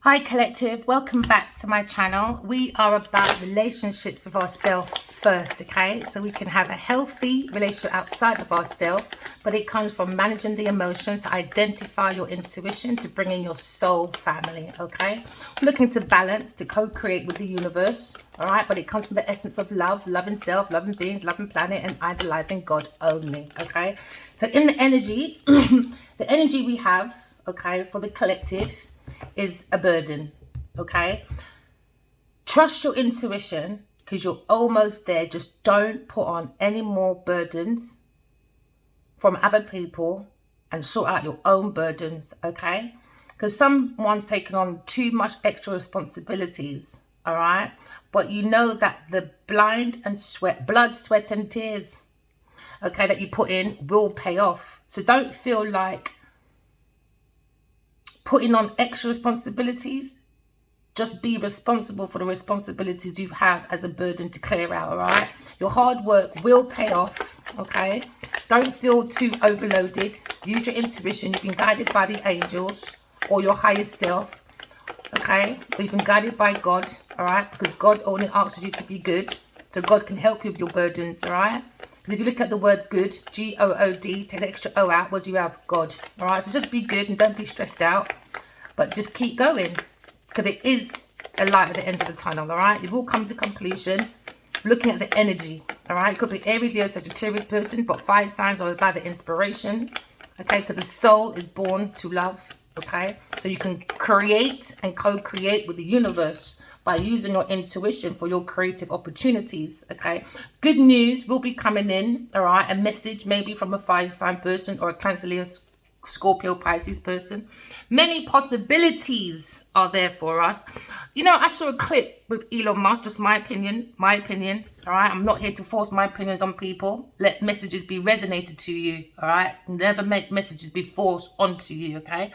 Hi collective, welcome back to my channel. We are about relationships with ourselves first, okay? So we can have a healthy relationship outside of ourselves, but it comes from managing the emotions, to identify your intuition, to bring in your soul family, okay? Looking to balance, to co-create with the universe, all right? But it comes from the essence of love, loving self, loving beings, loving planet, and idolizing God only, okay? So in the energy, the energy we have, okay, for the collective, is a burden, okay? Trust your intuition because you're almost there. Just don't put on any more burdens from other people and sort out your own burdens, okay? Because someone's taken on too much extra responsibilities, all right? But you know that the blood, sweat and tears, okay, that you put in will pay off. So don't feel like putting on extra responsibilities. Just be responsible for the responsibilities you have as a burden to clear out, all right? Your hard work will pay off, okay? Don't feel too overloaded. Use your intuition. You've been guided by the angels or your higher self, okay? Or you've been guided by God, all right? Because God only asks you to be good. So God can help you with your burdens, all right? Because if you look at the word good, G-O-O-D, take the extra O out, what do you have? God, all right? So just be good and don't be stressed out, but just keep going because it is a light at the end of the tunnel, all right? It will come to completion. Looking at the energy, all right? It could be Aries, Leo, Sagittarius person, but fire signs are about the inspiration, okay? Because the soul is born to love, okay? So you can create and co-create with the universe by using your intuition for your creative opportunities, okay? Good news will be coming in, all right? A message maybe from a fire sign person or a Cancer, Leo, Scorpio, Pisces person. Many possibilities are there for us. You know, I saw a clip with Elon Musk, just my opinion, all right? I'm not here to force my opinions on people. Let messages be resonated to you, all right? Never make messages be forced onto you, okay?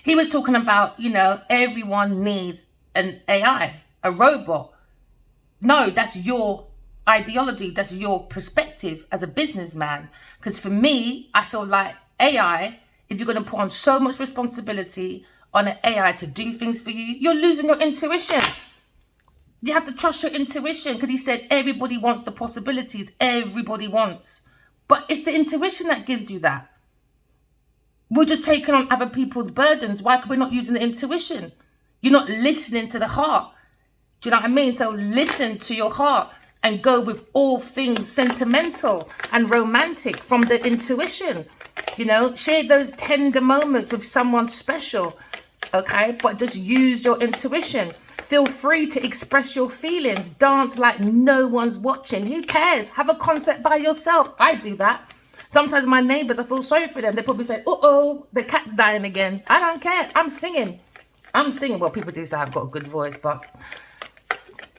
He was talking about, you know, everyone needs an AI, a robot. No, that's your ideology. That's your perspective as a businessman. Because for me, I feel like AI, if you're going to put on so much responsibility on an AI to do things for you, you're losing your intuition. You have to trust your intuition because he said everybody wants the possibilities. Everybody wants. But it's the intuition that gives you that. We're just taking on other people's burdens. Why could we not using the intuition? You're not listening to the heart. Do you know what I mean? So listen to your heart and go with all things sentimental and romantic from the intuition. You know, share those tender moments with someone special, okay? But just use your intuition. Feel free to express your feelings. Dance like no one's watching. Who cares? Have a concert by yourself. I do that. Sometimes my neighbors, I feel sorry for them. They probably say, uh-oh, the cat's dying again. I don't care. I'm singing. Well, people do say I've got a good voice, but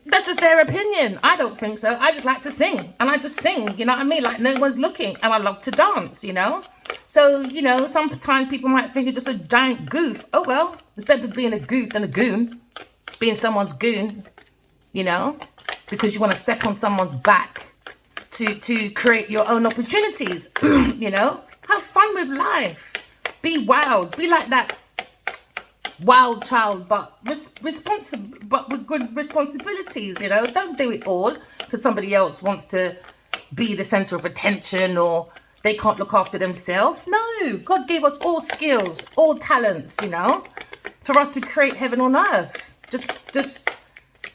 that's just their opinion. I don't think so. I just like to sing. And I just sing, you know what I mean? Like no one's looking. And I love to dance, you know? So, you know, sometimes people might think you're just a giant goof. Oh, well, it's better being a goof than a goon. Being someone's goon, you know? Because you want to step on someone's back to create your own opportunities, you know? Have fun with life. Be wild. Be like that wild child, but responsible, but with good responsibilities, you know? Don't do it all because somebody else wants to be the center of attention or they can't look after themselves. No, God gave us all skills, all talents, you know, for us to create heaven on earth. Just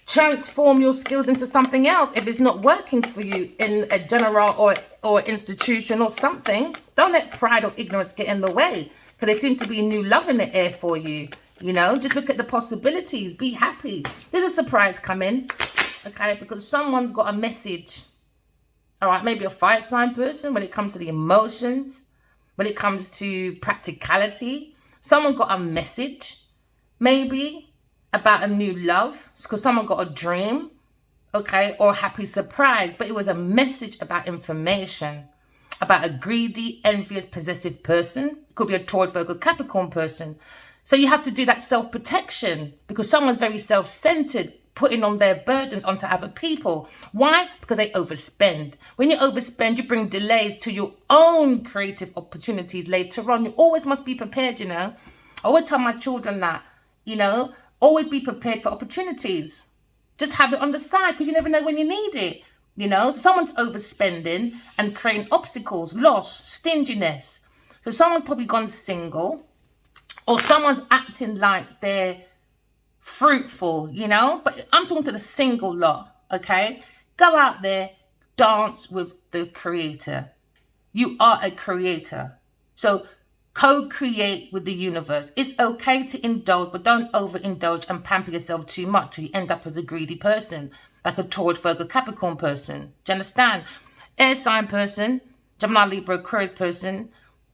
transform your skills into something else. If it's not working for you in a general or institution or something, don't let pride or ignorance get in the way because there seems to be new love in the air for you. You know, just look at the possibilities. Be happy. There's a surprise coming, okay? Because someone's got a message. All right, maybe a fire sign person when it comes to the emotions, when it comes to practicality. Someone got a message, maybe, about a new love. Because someone got a dream, okay, or a happy surprise. But it was a message about information, about a greedy, envious, possessive person. It could be a Taurus, Virgo, Capricorn person. So you have to do that self-protection because someone's very self-centered, putting on their burdens onto other people. Why? Because they overspend. When you overspend, you bring delays to your own creative opportunities later on. You always must be prepared, you know. I always tell my children that You know, always be prepared for opportunities. Just have it on the side because you never know when you need it. You know, so someone's overspending and creating obstacles, loss, stinginess. So someone's probably gone single, or someone's acting like they're fruitful, you know. But I'm talking to the single lot, okay? Go out there, dance with the creator. You are a creator. So co-create with the universe. It's okay to indulge, but don't overindulge and pamper yourself too much till you end up as a greedy person, like a Taurus, Virgo, Capricorn person. Do you understand? Air sign person, Gemini, Libra, Aquarius person,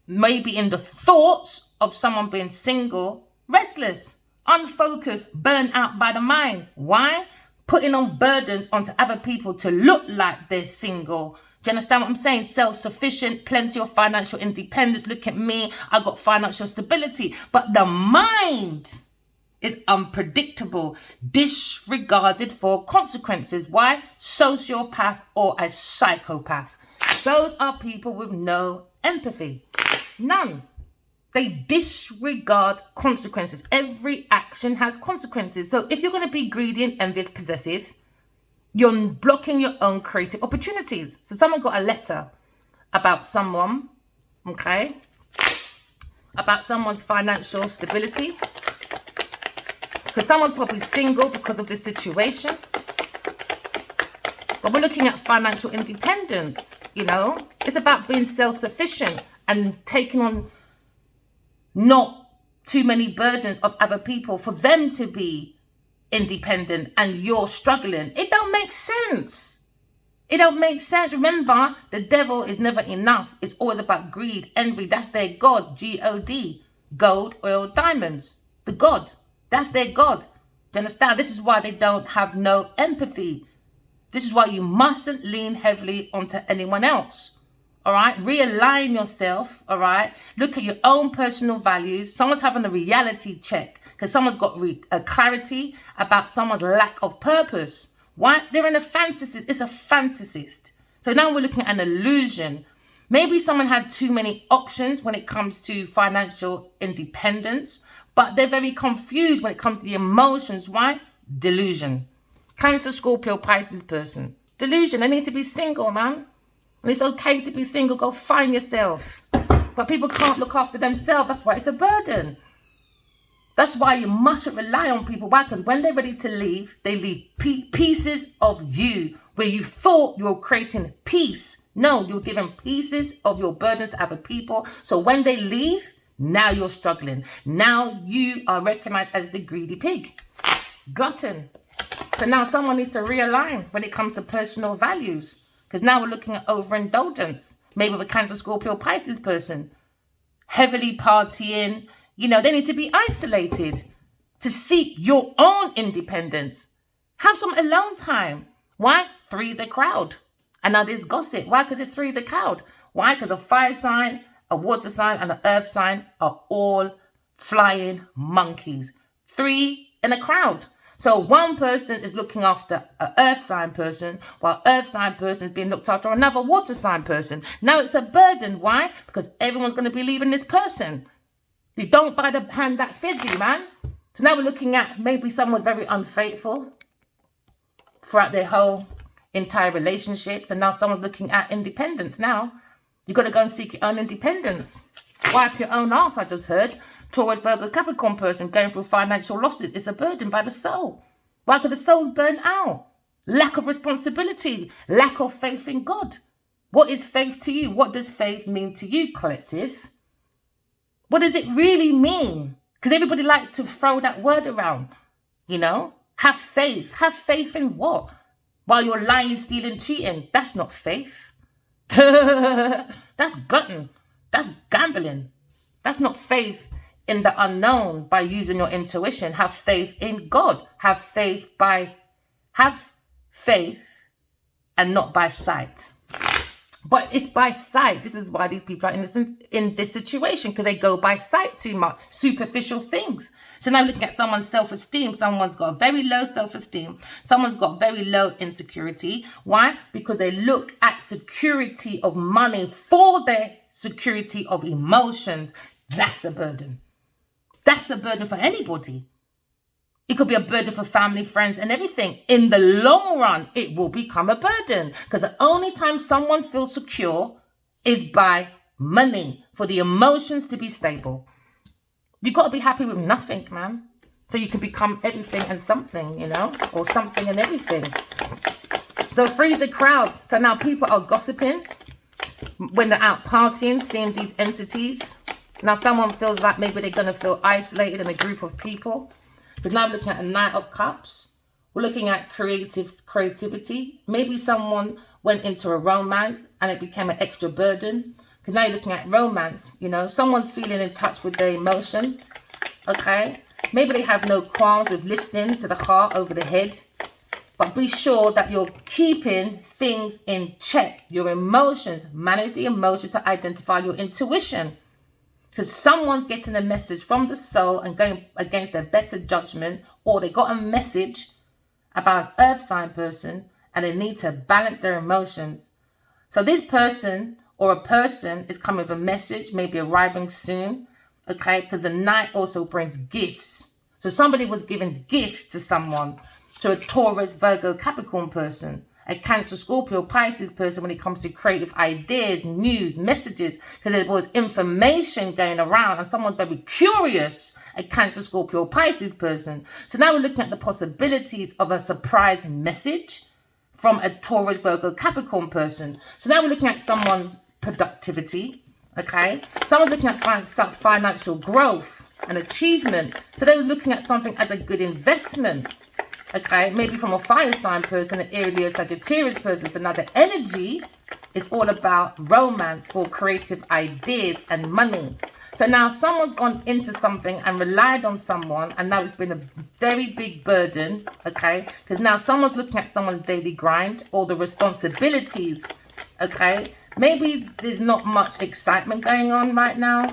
maybe in the thoughts of someone being single, restless, unfocused, burnt out by the mind. Why? Putting on burdens onto other people to look like they're single. Do you understand what I'm saying? Self-sufficient, plenty of financial independence. Look at me, I got financial stability. But the mind is unpredictable, disregarded for consequences. Why? Sociopath or a psychopath. Those are people with no empathy. None. They disregard consequences. Every action has consequences. So if you're going to be greedy and envious, possessive, you're blocking your own creative opportunities. So someone got a letter about someone, okay, about someone's financial stability, because someone's probably single because of this situation. But we're looking at financial independence, you know. It's about being self-sufficient and taking on not too many burdens of other people for them to be independent and you're struggling. It don't make sense. It don't make sense. Remember, the devil is never enough. It's always about greed, envy. That's their God, G-O-D. Gold, oil, diamonds. The God. That's their God. Do you understand? This is why they don't have no empathy. This is why you mustn't lean heavily onto anyone else. All right? Realign yourself. All right? Look at your own personal values. Someone's having a reality check because someone's got a clarity about someone's lack of purpose. Why? They're in a fantasy. It's a fantasist. So now we're looking at an illusion. Maybe someone had too many options when it comes to financial independence, but they're very confused when it comes to the emotions. Why? Delusion. Cancer, Scorpio, Pisces person. Delusion. They need to be single, man. And it's okay to be single. Go find yourself. But people can't look after themselves. That's why it's a burden. That's why you mustn't rely on people. Why? Because when they're ready to leave, they leave pieces of you where you thought you were creating peace. No, you're giving pieces of your burdens to other people. So when they leave, now you're struggling. Now you are recognized as the greedy pig. Glutton. So now someone needs to realign when it comes to personal values. Because now we're looking at overindulgence. Maybe with a Cancer, Scorpio, Pisces person. Heavily partying. You know, they need to be isolated to seek your own independence. Have some alone time. Why? Three's a crowd. And now there's gossip. Why? Because it's three's a crowd. Why? Because a fire sign, a water sign, and an earth sign are all flying monkeys. Three in a crowd. So one person is looking after an earth sign person, while earth sign person is being looked after another water sign person. Now it's a burden. Why? Because everyone's going to be leaving this person. You don't buy the hand that fed you, man. So now we're looking at maybe someone was very unfaithful throughout their whole entire relationships. And now someone's looking at independence now. You've got to go and seek your own independence. Wipe your own ass, I just heard. Taurus, Virgo, Capricorn person going through financial losses. It's a burden by the soul. Why? Because the soul's burnt out. Lack of responsibility. Lack of faith in God. What is faith to you? What does faith mean to you, collective? What does it really mean? Because everybody likes to throw that word around. You know? Have faith. Have faith in what? While you're lying, stealing, cheating. That's not faith. That's glutton. That's gambling. That's not faith in the unknown by using your intuition. Have faith in God. Have faith and not by sight. But it's by sight. This is why these people are in this situation, because they go by sight too much. Superficial things. So now looking at someone's self-esteem. Someone's got very low self-esteem. Someone's got very low insecurity. Why? Because they look at security of money for their security of emotions. That's a burden. That's a burden for anybody. It could be a burden for family, friends, and everything. In the long run, it will become a burden, because the only time someone feels secure is by money, for the emotions to be stable. You've got to be happy with nothing, man. So you can become everything and something, you know, or something and everything. So freeze the crowd. So now people are gossiping when they're out partying, seeing these entities. Now someone feels like maybe they're going to feel isolated in a group of people. Because now we're looking at a Knight of Cups. We're looking at creativity. Maybe someone went into a romance and it became an extra burden. Because now you're looking at romance, you know. Someone's feeling in touch with their emotions, okay? Maybe they have no qualms with listening to the heart over the head. But be sure that you're keeping things in check. Your emotions. Manage the emotion to identify your intuition. Because someone's getting a message from the soul and going against their better judgment, or they got a message about an earth sign person and they need to balance their emotions. So this person or a person is coming with a message, maybe arriving soon, okay? Because the Knight also brings gifts. So somebody was giving gifts to someone, to a Taurus, Virgo, Capricorn person, a Cancer, Scorpio, Pisces person when it comes to creative ideas, news, messages, because there was information going around and someone's very curious, a Cancer, Scorpio, Pisces person. So now we're looking at the possibilities of a surprise message from a Taurus, Virgo, Capricorn person. So now we're looking at someone's productivity, okay? Someone's looking at financial growth and achievement. So they were looking at something as a good investment. Okay, maybe from a fire sign person, an Aries, Leo, Sagittarius person. So now the energy is all about romance for creative ideas and money. So now someone's gone into something and relied on someone, and now it's been a very big burden, okay? Because now someone's looking at someone's daily grind, all the responsibilities, okay? Maybe there's not much excitement going on right now.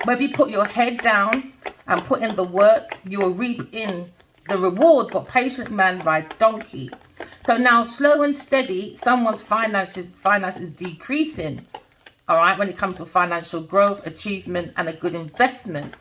But if you put your head down and put in the work, you will reap in the rewards. But patient man rides donkey. So now slow and steady, someone's finances decreasing, all right, when it comes to financial growth, achievement, and a good investment.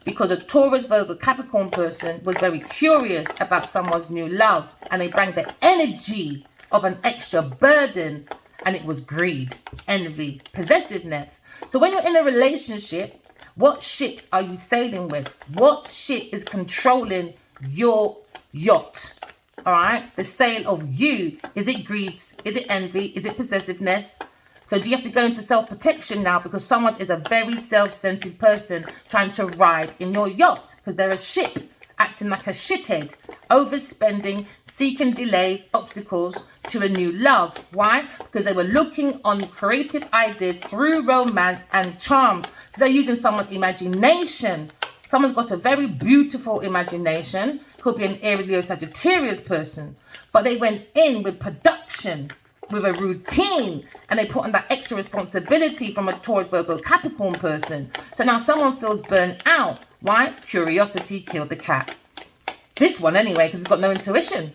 Because a Taurus, Virgo, Capricorn person was very curious about someone's new love, and they bring the energy of an extra burden, and it was greed, envy, possessiveness. So when you're in a relationship, what ships are you sailing with? What ship is controlling your yacht? All right, the sail of you. Is it greed? Is it envy? Is it possessiveness? So do you have to go into self-protection now, because someone is a very self-centered person trying to ride in your yacht, because they're a ship acting like a shithead, overspending, seeking delays, obstacles to a new love. Why? Because they were looking on creative ideas through romance and charms. So they're using someone's imagination. Someone's got a very beautiful imagination. Could be an Aries, Leo, Sagittarius person. But they went in with production, with a routine, and they put on that extra responsibility from a Taurus, Virgo, Capricorn person. So now someone feels burnt out. Why? Curiosity killed the cat. This one anyway, because it's got no intuition.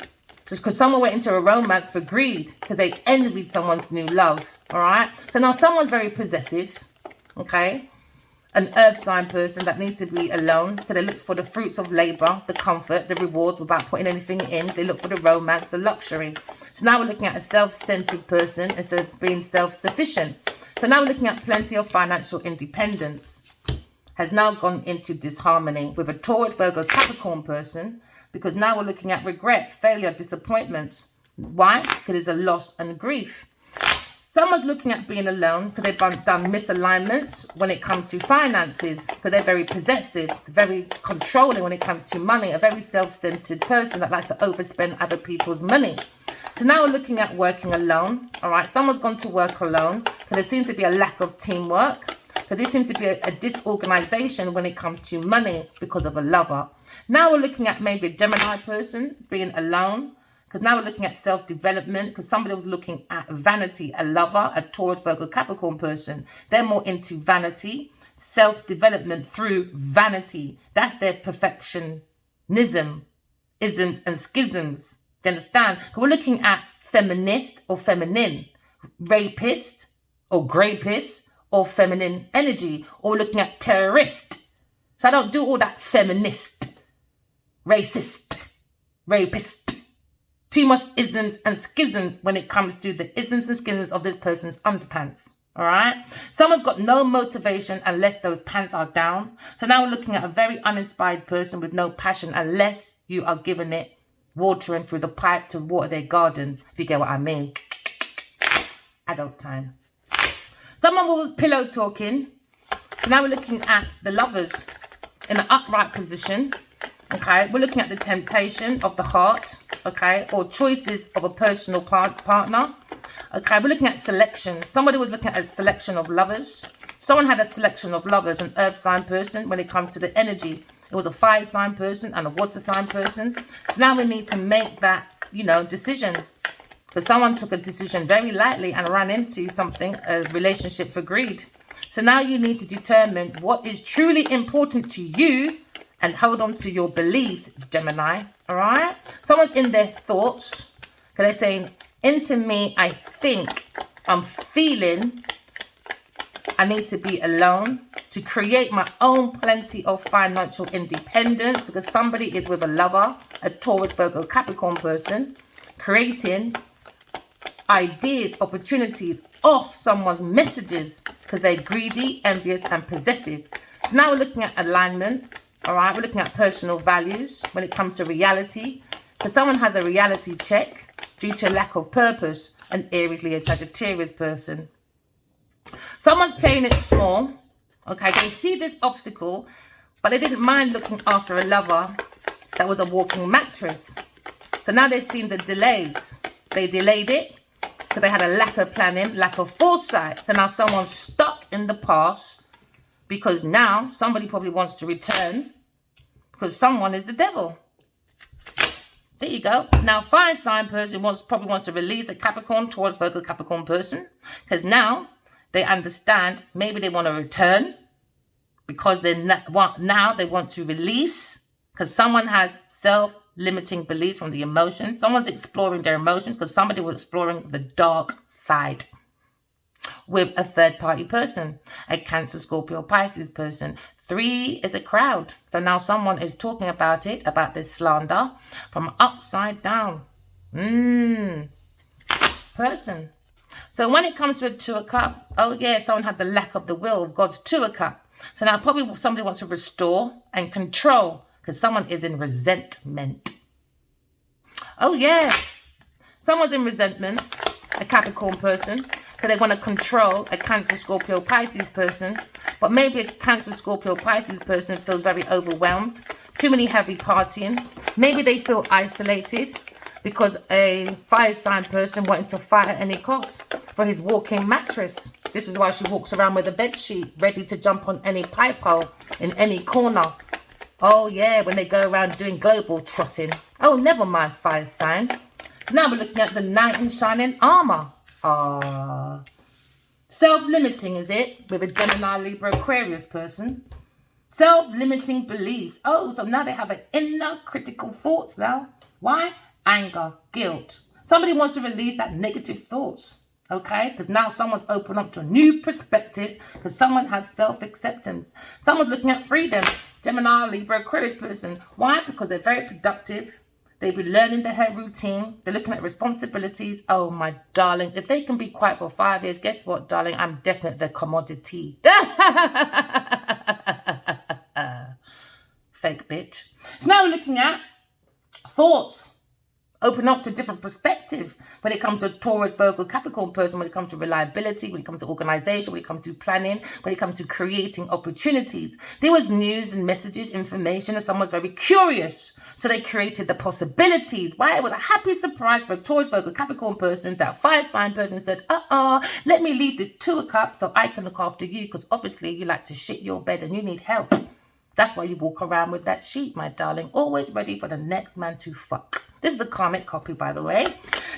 Just because someone went into a romance for greed, because they envied someone's new love. All right? So now someone's very possessive. Okay? An earth sign person that needs to be alone, because they look for the fruits of labor, the comfort, the rewards without putting anything in. They look for the romance, the luxury. So now we're looking at a self-centered person instead of being self-sufficient. So now we're looking at plenty of financial independence. Has now gone into disharmony with a Taurus, Virgo, Capricorn person, because now we're looking at regret, failure, disappointments. Why? Because there's a loss and grief. Someone's looking at being alone because they've done misalignments when it comes to finances, because they're very possessive, very controlling when it comes to money, a very self-centered person that likes to overspend other people's money. So now we're looking at working alone. All right, someone's gone to work alone because there seems to be a lack of teamwork, because there seems to be a disorganization when it comes to money because of a lover. Now we're looking at maybe a Gemini person being alone, because now we're looking at self-development, because somebody was looking at vanity, a lover, a Taurus, Virgo, Capricorn person. They're more into vanity, self-development through vanity. That's their perfectionism, isms and schisms. Do you understand? Because we're looking at feminist or feminine, rapist or grapist or feminine energy, or we're looking at terrorist. So I don't do all that feminist. racist, rapist. Too much isms and schisms when it comes to the isms and schisms of this person's underpants. All right. Someone's got no motivation unless those pants are down. So now we're looking at a very uninspired person with no passion unless you are giving it watering through the pipe to water their garden, if you get what I mean. Adult time. Someone was pillow talking. So now we're looking at the lovers in an upright position. Okay, we're looking at the temptation of the heart. Okay, or choices of a personal partner. Okay, we're looking at selection. Somebody was looking at a selection of lovers. Someone had a selection of lovers, an earth sign person when it comes to the energy. It was a fire sign person and a water sign person. So now we need to make that, decision. Because someone took a decision very lightly and ran into something, a relationship for greed. So now you need to determine what is truly important to you and hold on to your beliefs, Gemini. All right? Someone's in their thoughts. Because they're saying, into me, I think, I'm feeling I need to be alone to create my own plenty of financial independence, because somebody is with a lover, a Taurus, Virgo, Capricorn person, creating ideas, opportunities off someone's messages because they're greedy, envious, and possessive. So now we're looking at alignment. All right, we're looking at personal values when it comes to reality. Because someone has a reality check due to lack of purpose, an Aries, Leo, Sagittarius person. Someone's playing it small. Okay, they see this obstacle, but they didn't mind looking after a lover that was a walking mattress. So now they've seen the delays. They delayed it because they had a lack of planning, lack of foresight. So now someone's stuck in the past because now somebody probably wants to return because someone is the devil. There you go. Now, fire sign person probably wants to release a Capricorn, Taurus, Virgo, Capricorn person because now they understand maybe they want to return because now they want to release because someone has self-limiting beliefs from the emotions. Someone's exploring their emotions because somebody was exploring the dark side with a third-party person, a Cancer, Scorpio, Pisces person. 3 is a crowd. So now someone is talking about it, about this slander from upside down. Person. So when it comes to a 2 of Cups, oh yeah, someone had the lack of the will of God's 2 of Cups. So now probably somebody wants to restore and control because someone is in resentment. Oh yeah, someone's in resentment, a Capricorn person, because they want to control a Cancer, Scorpio, Pisces person. But maybe a Cancer, Scorpio, Pisces person feels very overwhelmed. Too many heavy partying. Maybe they feel isolated because a fire sign person wanted to fight at any cost for his walking mattress. This is why she walks around with a bed sheet, ready to jump on any pipe hole in any corner. Oh yeah, when they go around doing global trotting. Oh, never mind, fire sign. So now we're looking at the knight in shining armor. Self-limiting, is it? With a Gemini, Libra, Aquarius person. Self-limiting beliefs. Oh, so now they have an inner critical thoughts now. Why? Anger, guilt. Somebody wants to release that negative thoughts. Okay? Because now someone's opened up to a new perspective because someone has self-acceptance. Someone's looking at freedom. Gemini, Libra, Aquarius person. Why? Because they're very productive. They've been learning their routine. They're looking at responsibilities. Oh, my darlings. If they can be quiet for 5 years, guess what, darling? I'm definitely the commodity. Fake bitch. So now we're looking at thoughts. Open up to different perspective when it comes to Taurus, Virgo, Capricorn person, when it comes to reliability, when it comes to organization, when it comes to planning, when it comes to creating opportunities. There was news and messages, information, and someone's very curious. So they created the possibilities. Why? It was a happy surprise for a Taurus, Virgo, Capricorn person. That fire sign person said, let me leave this 2 of Cups so I can look after you because obviously you like to shit your bed and you need help. That's why you walk around with that sheet, my darling. Always ready for the next man to fuck. This is the karmic copy, by the way.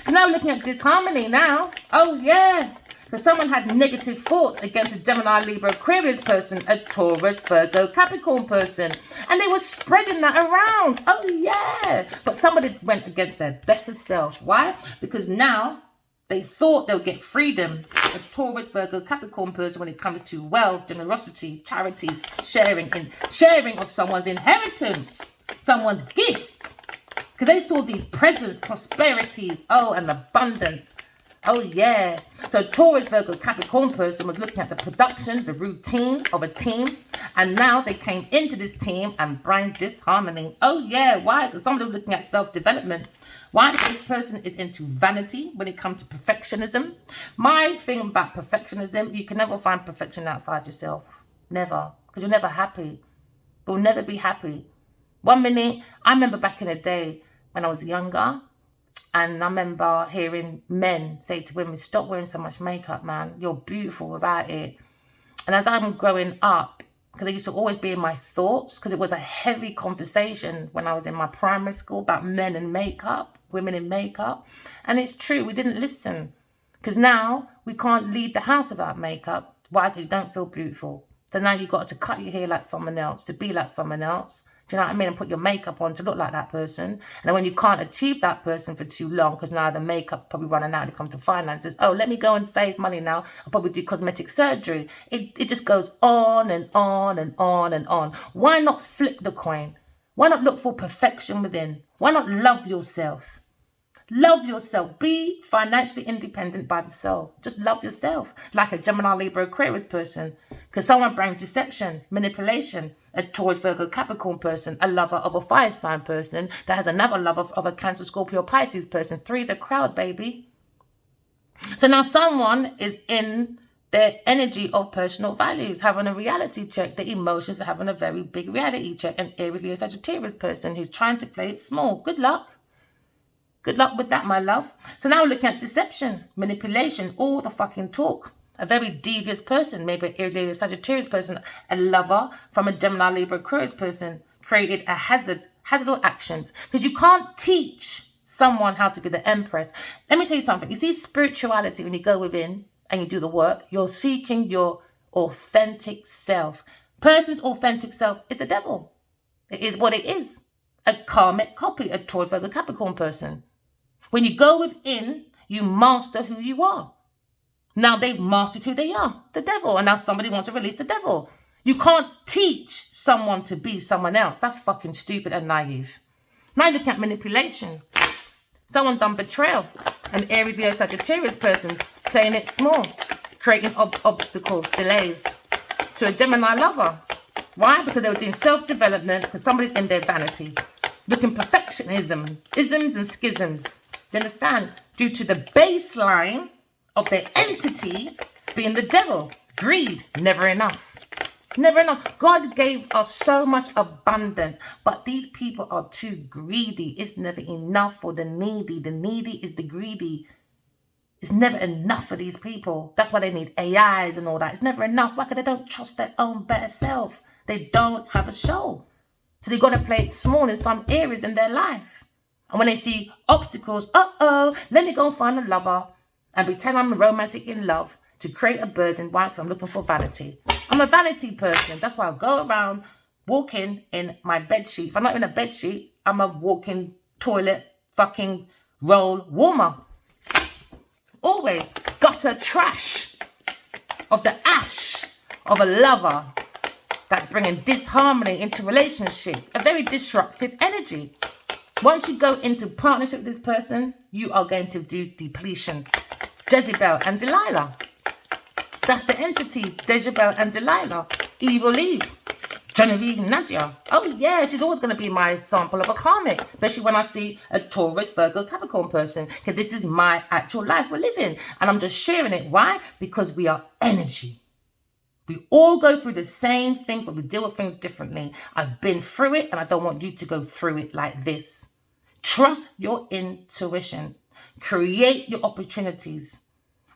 So now we're looking at disharmony now. Oh, yeah. Because someone had negative thoughts against a Gemini, Libra, Aquarius person, a Taurus, Virgo, Capricorn person. And they were spreading that around. Oh, yeah. But somebody went against their better self. Why? Because now they thought they'll get freedom. A Taurus, Virgo, Capricorn person when it comes to wealth, generosity, charities, sharing of someone's inheritance. someone's gifts. Because they saw these presents, prosperities, and abundance. Oh, yeah. So Taurus, Virgo, Capricorn person was looking at the production, the routine of a team. And now they came into this team and bring disharmony. Oh, yeah. Why? Because somebody was looking at self-development. Why? Because this person is into vanity when it comes to perfectionism. My thing about perfectionism, you can never find perfection outside yourself. Never. Because you're never happy. You'll never be happy. 1 minute, I remember back in the day when I was younger, and I remember hearing men say to women, stop wearing so much makeup, man. You're beautiful without it. And as I'm growing up, because it used to always be in my thoughts, because it was a heavy conversation when I was in my primary school about men and makeup, women in makeup. And it's true, we didn't listen. Because now we can't leave the house without makeup. Why? Because you don't feel beautiful. So now you've got to cut your hair like someone else, to be like someone else. Do you know what I mean? And put your makeup on to look like that person. And then when you can't achieve that person for too long, because now the makeup's probably running out when it comes to finances. Oh, let me go and save money now. I'll probably do cosmetic surgery. It just goes on and on and on and on. Why not flip the coin? Why not look for perfection within? Why not love yourself? Love yourself. Be financially independent by the soul. Just love yourself. Like a Gemini, Libra, Aquarius person. Because someone brings deception, manipulation. A Taurus, Virgo, Capricorn person. A lover of a fire sign person. That has another lover of a Cancer, Scorpio, Pisces person. 3 is a crowd, baby. So now someone is in their energy of personal values, having a reality check. The emotions are having a very big reality check. An Aries, Leo, Sagittarius person who's trying to play it small. Good luck. Good luck with that, my love. So now we're looking at deception, manipulation, all the fucking talk. A very devious person, maybe an Aries, Leo, Sagittarius person, a lover from a Gemini, Libra, Aquarius person, created a hazardous actions. Because you can't teach someone how to be the empress. Let me tell you something. You see spirituality, when you go within and you do the work, you're seeking your authentic self. Person's authentic self is the devil. It is what it is. A karmic copy, a Taurus, Virgo, Capricorn person. When you go within, you master who you are. Now they've mastered who they are, the devil. And now somebody wants to release the devil. You can't teach someone to be someone else. That's fucking stupid and naive. Now look at manipulation. Someone done betrayal. An Aries, Leo, Sagittarius person playing it small, creating obstacles, delays to a Gemini lover. Why? Because they were doing self-development, because somebody's in their vanity. Looking perfectionism, isms and schisms. Do you understand? Due to the baseline of their entity being the devil. Greed, never enough. Never enough. God gave us so much abundance, but these people are too greedy. It's never enough for the needy. The needy is the greedy. It's never enough for these people. That's why they need AIs and all that. It's never enough. Why? Because they don't trust their own better self. They don't have a soul. So they've got to play it small in some areas in their life. And when they see obstacles, let me go and find a lover and pretend I'm romantic in love to create a burden. Why? Because I'm looking for vanity. I'm a vanity person. That's why I go around walking in my bedsheet. If I'm not in a bedsheet, I'm a walking toilet fucking roll warmer. Always gutter trash of the ash of a lover that's bringing disharmony into relationship. A very disruptive energy. Once you go into partnership with this person, you are going to do depletion. Jezebel and Delilah. That's the entity. Jezebel and Delilah. Evil Eve. Genevieve Nadia. Oh yeah, she's always going to be my sample of a karmic. Especially when I see a Taurus, Virgo, Capricorn person. Because this is my actual life we're living. And I'm just sharing it. Why? Because we are energy. We all go through the same things, but we deal with things differently. I've been through it, and I don't want you to go through it like this. Trust your intuition. Create your opportunities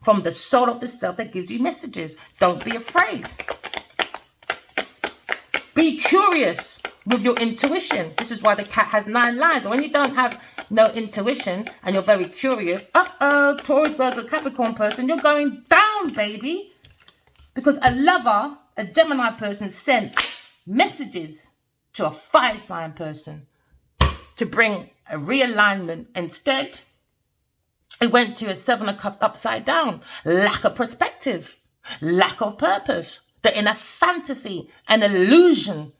from the soul of the self that gives you messages. Don't be afraid. Be curious with your intuition. This is why the cat has 9 lives. And when you don't have no intuition and you're very curious, Taurus, Virgo, Capricorn person, you're going down, baby. Because a lover, a Gemini person, sent messages to a fire sign person to bring a realignment. Instead, it went to a 7 of Cups upside down. Lack of perspective, lack of purpose. They're in a fantasy, an illusion,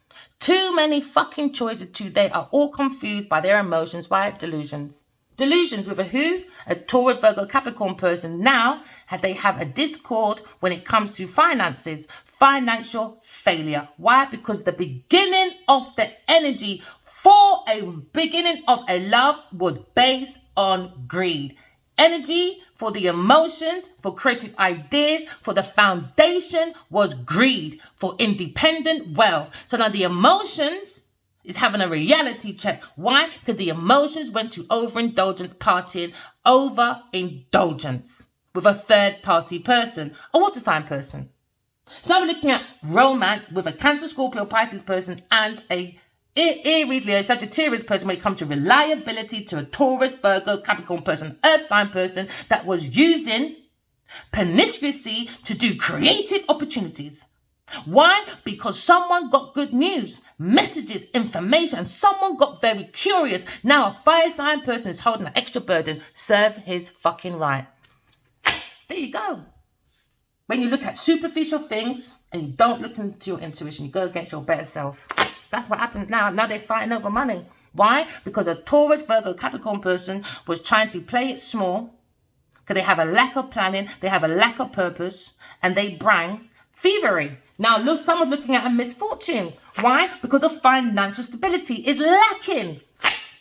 Too many fucking choices too. They are all confused by their emotions. Why? Delusions. Delusions with a who? A Taurus, Virgo, Capricorn person. Now, they have a discord when it comes to finances. Financial failure. Why? Because the beginning of the energy for a beginning of a love was based on greed. Energy for the emotions, for creative ideas, for the foundation was greed, for independent wealth. So now the emotions is having a reality check. Why? Because the emotions went to overindulgence, partying, overindulgence with a third party person, a water sign person. So now we're looking at romance with a Cancer, Scorpio, Pisces person and a Aries, Leo, Sagittarius person when it comes to reliability, to a Taurus, Virgo, Capricorn person, Earth sign person that was using promiscuity to do creative opportunities. Why? Because someone got good news, messages, information, and someone got very curious. Now a fire sign person is holding an extra burden. Serve his fucking right. There you go. When you look at superficial things and you don't look into your intuition, you go against your better self. That's what happens now. Now they're fighting over money. Why? Because a Taurus, Virgo, Capricorn person was trying to play it small because they have a lack of planning, they have a lack of purpose, and they bring thievery. Now look, someone's looking at a misfortune. Why? Because of financial stability is lacking.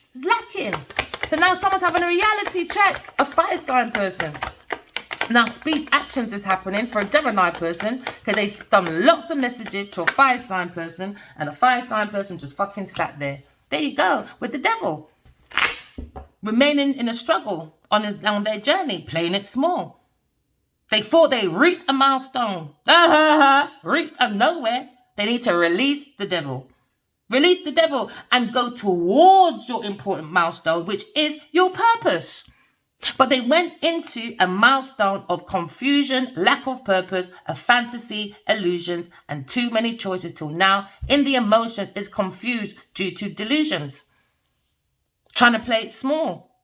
It's lacking. So now someone's having a reality check, a fire sign person. Now speed actions is happening for a Gemini person because they've done lots of messages to a fire sign person and a fire sign person just fucking sat there. There you go, with the devil. Remaining in a struggle on their journey, playing it small. They thought they reached a milestone. Reached a nowhere. They need to release the devil. Release the devil and go towards your important milestone, which is your purpose. But they went into a milestone of confusion, lack of purpose, a fantasy, illusions, and too many choices till now. In the emotions is confused due to delusions. Trying to play it small.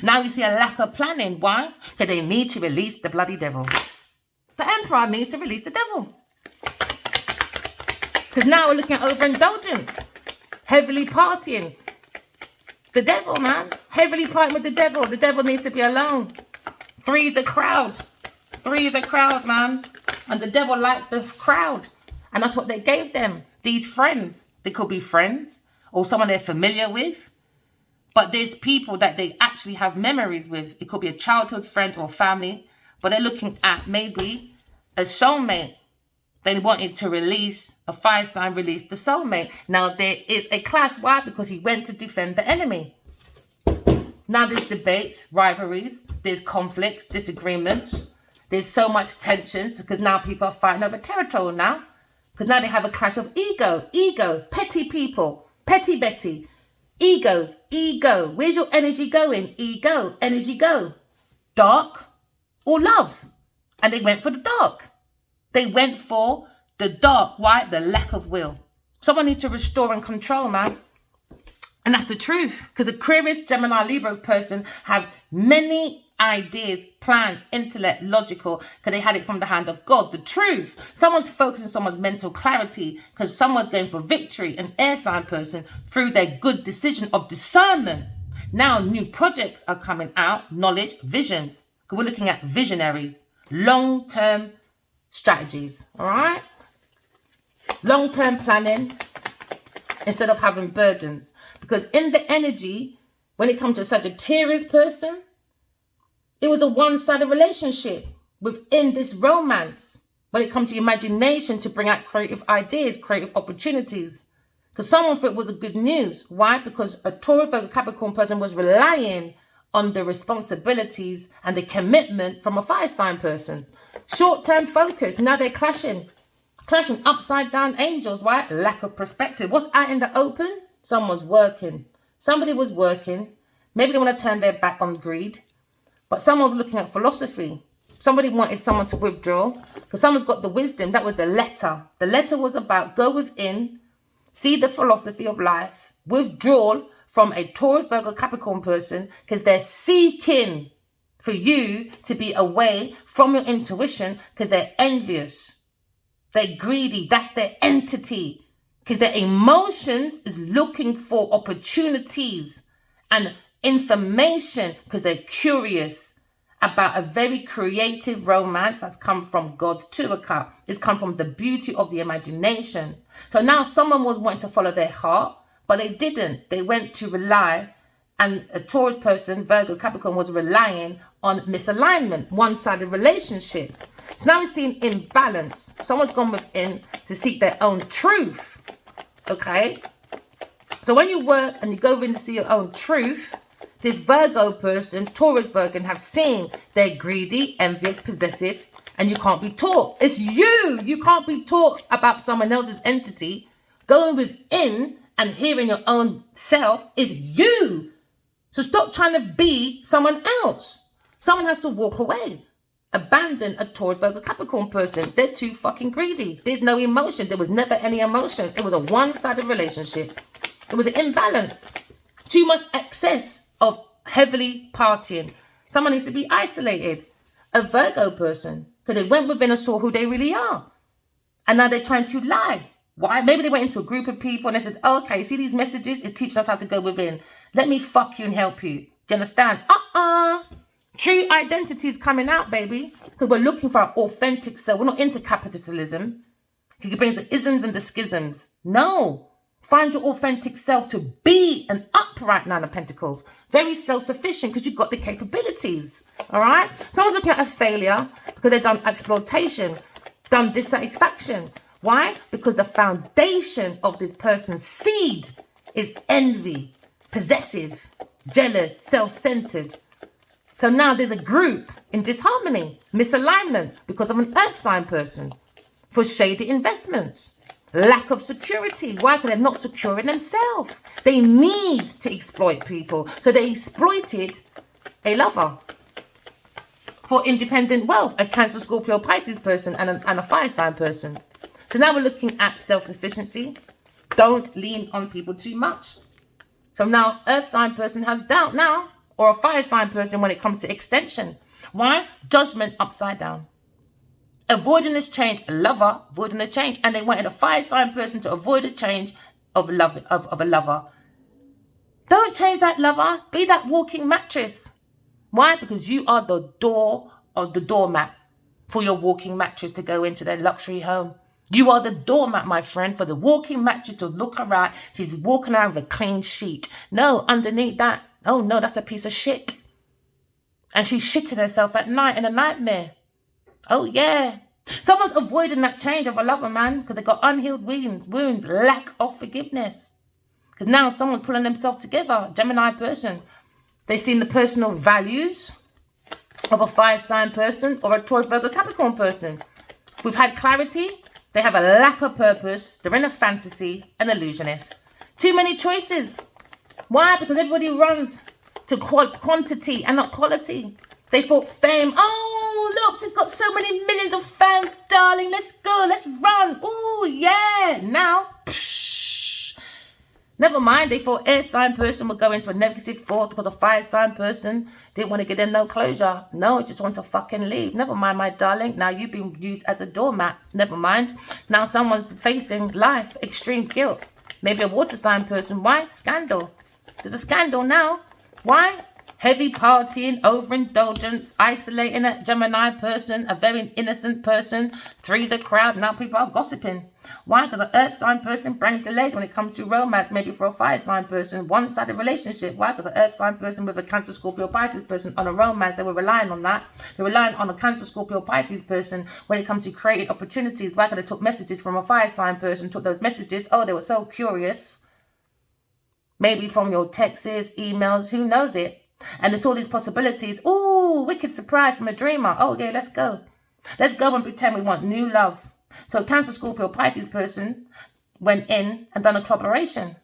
Now we see a lack of planning. Why? Because they need to release the bloody devil. The Emperor needs to release the devil. Because now we're looking at overindulgence. Heavily partying. The devil, man. Heavily partying with the devil. The devil needs to be alone. 3 is a crowd. 3 is a crowd, man. And the devil likes the crowd. And that's what they gave them. These friends. They could be friends or someone they're familiar with. But there's people that they actually have memories with. It could be a childhood friend or family. But they're looking at maybe a soulmate. They wanted to release, a fire sign release the soulmate. Now there is a clash. Why? Because he went to defend the enemy. Now there's debates, rivalries, there's conflicts, disagreements. There's so much tensions because now people are fighting over territory now. Because now they have a clash of ego, petty people, petty Betty. Egos, ego. Where's your energy going? Ego, energy go. Dark or love? And they went for the dark. They went for the dark. Why? The lack of will. Someone needs to restore and control, man. And that's the truth. Because Aquarius, Gemini, Libra person have many ideas, plans, intellect, logical, because they had it from the hand of God. The truth. Someone's focusing on someone's mental clarity because someone's going for victory, an air sign person, through their good decision of discernment. Now new projects are coming out, knowledge, visions. Because we're looking at visionaries, long-term strategies, all right? Long-term planning instead of having burdens. Because in the energy, when it comes to Sagittarius person, it was a one-sided relationship within this romance. When it comes to imagination to bring out creative ideas, creative opportunities. Because someone thought it was a good news. Why? Because a Taurus, Virgo, Capricorn person was relying on the responsibilities and the commitment from a fire sign person. Short-term focus. Now they're clashing. Clashing upside down angels. Why? Lack of perspective. What's out in the open? Someone's working. Somebody was working. Maybe they want to turn their back on greed. But someone was looking at philosophy. Somebody wanted someone to withdraw. Because someone's got the wisdom. That was the letter. The letter was about go within. See the philosophy of life. Withdrawal from a Taurus, Virgo, Capricorn person. Because they're seeking for you to be away from your intuition. Because they're envious. They're greedy. That's their entity. Because their emotions is looking for opportunities and information because they're curious about a very creative romance that's come from God's Tour cup. It's come from the beauty of the imagination. So now someone was wanting to follow their heart, but they didn't. They went to rely, and a Taurus person, Virgo, Capricorn, was relying on misalignment, one-sided relationship. So now we're seeing imbalance. Someone's gone within to seek their own truth. Okay? So when you work and you go in to see your own truth, this Virgo person, Taurus Virgo, have seen they're greedy, envious, possessive, and you can't be taught. It's you. You can't be taught about someone else's entity. Going within and hearing your own self is you. So stop trying to be someone else. Someone has to walk away. Abandon a Taurus, Virgo, Capricorn person. They're too fucking greedy. There's no emotion. There was never any emotions. It was a one-sided relationship. It was an imbalance. Too much excess of heavily partying. Someone needs to be isolated. A Virgo person. Because they went within and saw who they really are. And now they're trying to lie. Why? Maybe they went into a group of people and they said, oh, okay, see these messages? It's teaching us how to go within. Let me fuck you and help you. Do you understand? True identity is coming out, baby. Because we're looking for our authentic self. We're not into capitalism. It brings the isms and the schisms. No. Find your authentic self to be an upright Nine of Pentacles. Very self-sufficient because you've got the capabilities. All right? Someone's looking at a failure because they've done exploitation, done dissatisfaction. Why? Because the foundation of this person's seed is envy, possessive, jealous, self-centered. So now there's a group in disharmony, misalignment because of an earth sign person for shady investments, lack of security. Why? Because they're not secure in themselves. They need to exploit people. So they exploited a lover for independent wealth, a Cancer, Scorpio, Pisces person and a fire sign person. So now we're looking at self-sufficiency. Don't lean on people too much. So now earth sign person has doubt now, or a fire sign person when it comes to extension. Why? Judgment upside down. Avoiding this change, a lover, avoiding the change. And they wanted a fire sign person to avoid the change of a lover. Don't change that lover. Be that walking mattress. Why? Because you are the door of the doormat for your walking mattress to go into their luxury home. You are the doormat, my friend, for the walking mattress to look around. She's walking around with a clean sheet. No, underneath that, oh no, that's a piece of shit. And she's shitting herself at night in a nightmare. Oh yeah. Someone's avoiding that change of a lover, man, because they've got unhealed wounds, lack of forgiveness. Because now someone's pulling themselves together, Gemini person. They've seen the personal values of a fire sign person or a Taurus, Virgo, Capricorn person. We've had clarity. They have a lack of purpose. They're in a fantasy, an illusionist. Too many choices. Why? Because everybody runs to quantity and not quality. They thought fame. Oh, look, she's got so many millions of fans, darling. Let's go. Let's run. Oh, yeah. Now, never mind. They thought air sign person would go into a negative thought because a fire sign person didn't want to get in no closure. No, just want to fucking leave. Never mind, my darling. Now you've been used as a doormat. Never mind. Now someone's facing life, extreme guilt. Maybe a water sign person. Why? Scandal. There's a scandal now. Why? Heavy partying, overindulgence, isolating a Gemini person, a very innocent person, three's a crowd. Now people are gossiping. Why? Because an earth sign person brings delays when it comes to romance, maybe for a fire sign person, one-sided relationship. Why? Because an earth sign person with a Cancer, Scorpio, Pisces person on a romance, they were relying on that. They were relying on a Cancer, Scorpio, Pisces person when it comes to creating opportunities. Why? Because they took messages from a fire sign person, took those messages. Oh, they were so curious. Maybe from your texts, emails, who knows it? And there's all these possibilities. Ooh, wicked surprise from a dreamer. Oh, yeah, let's go. Let's go and pretend we want new love. So Cancer, Scorpio, Pisces person went in and done a collaboration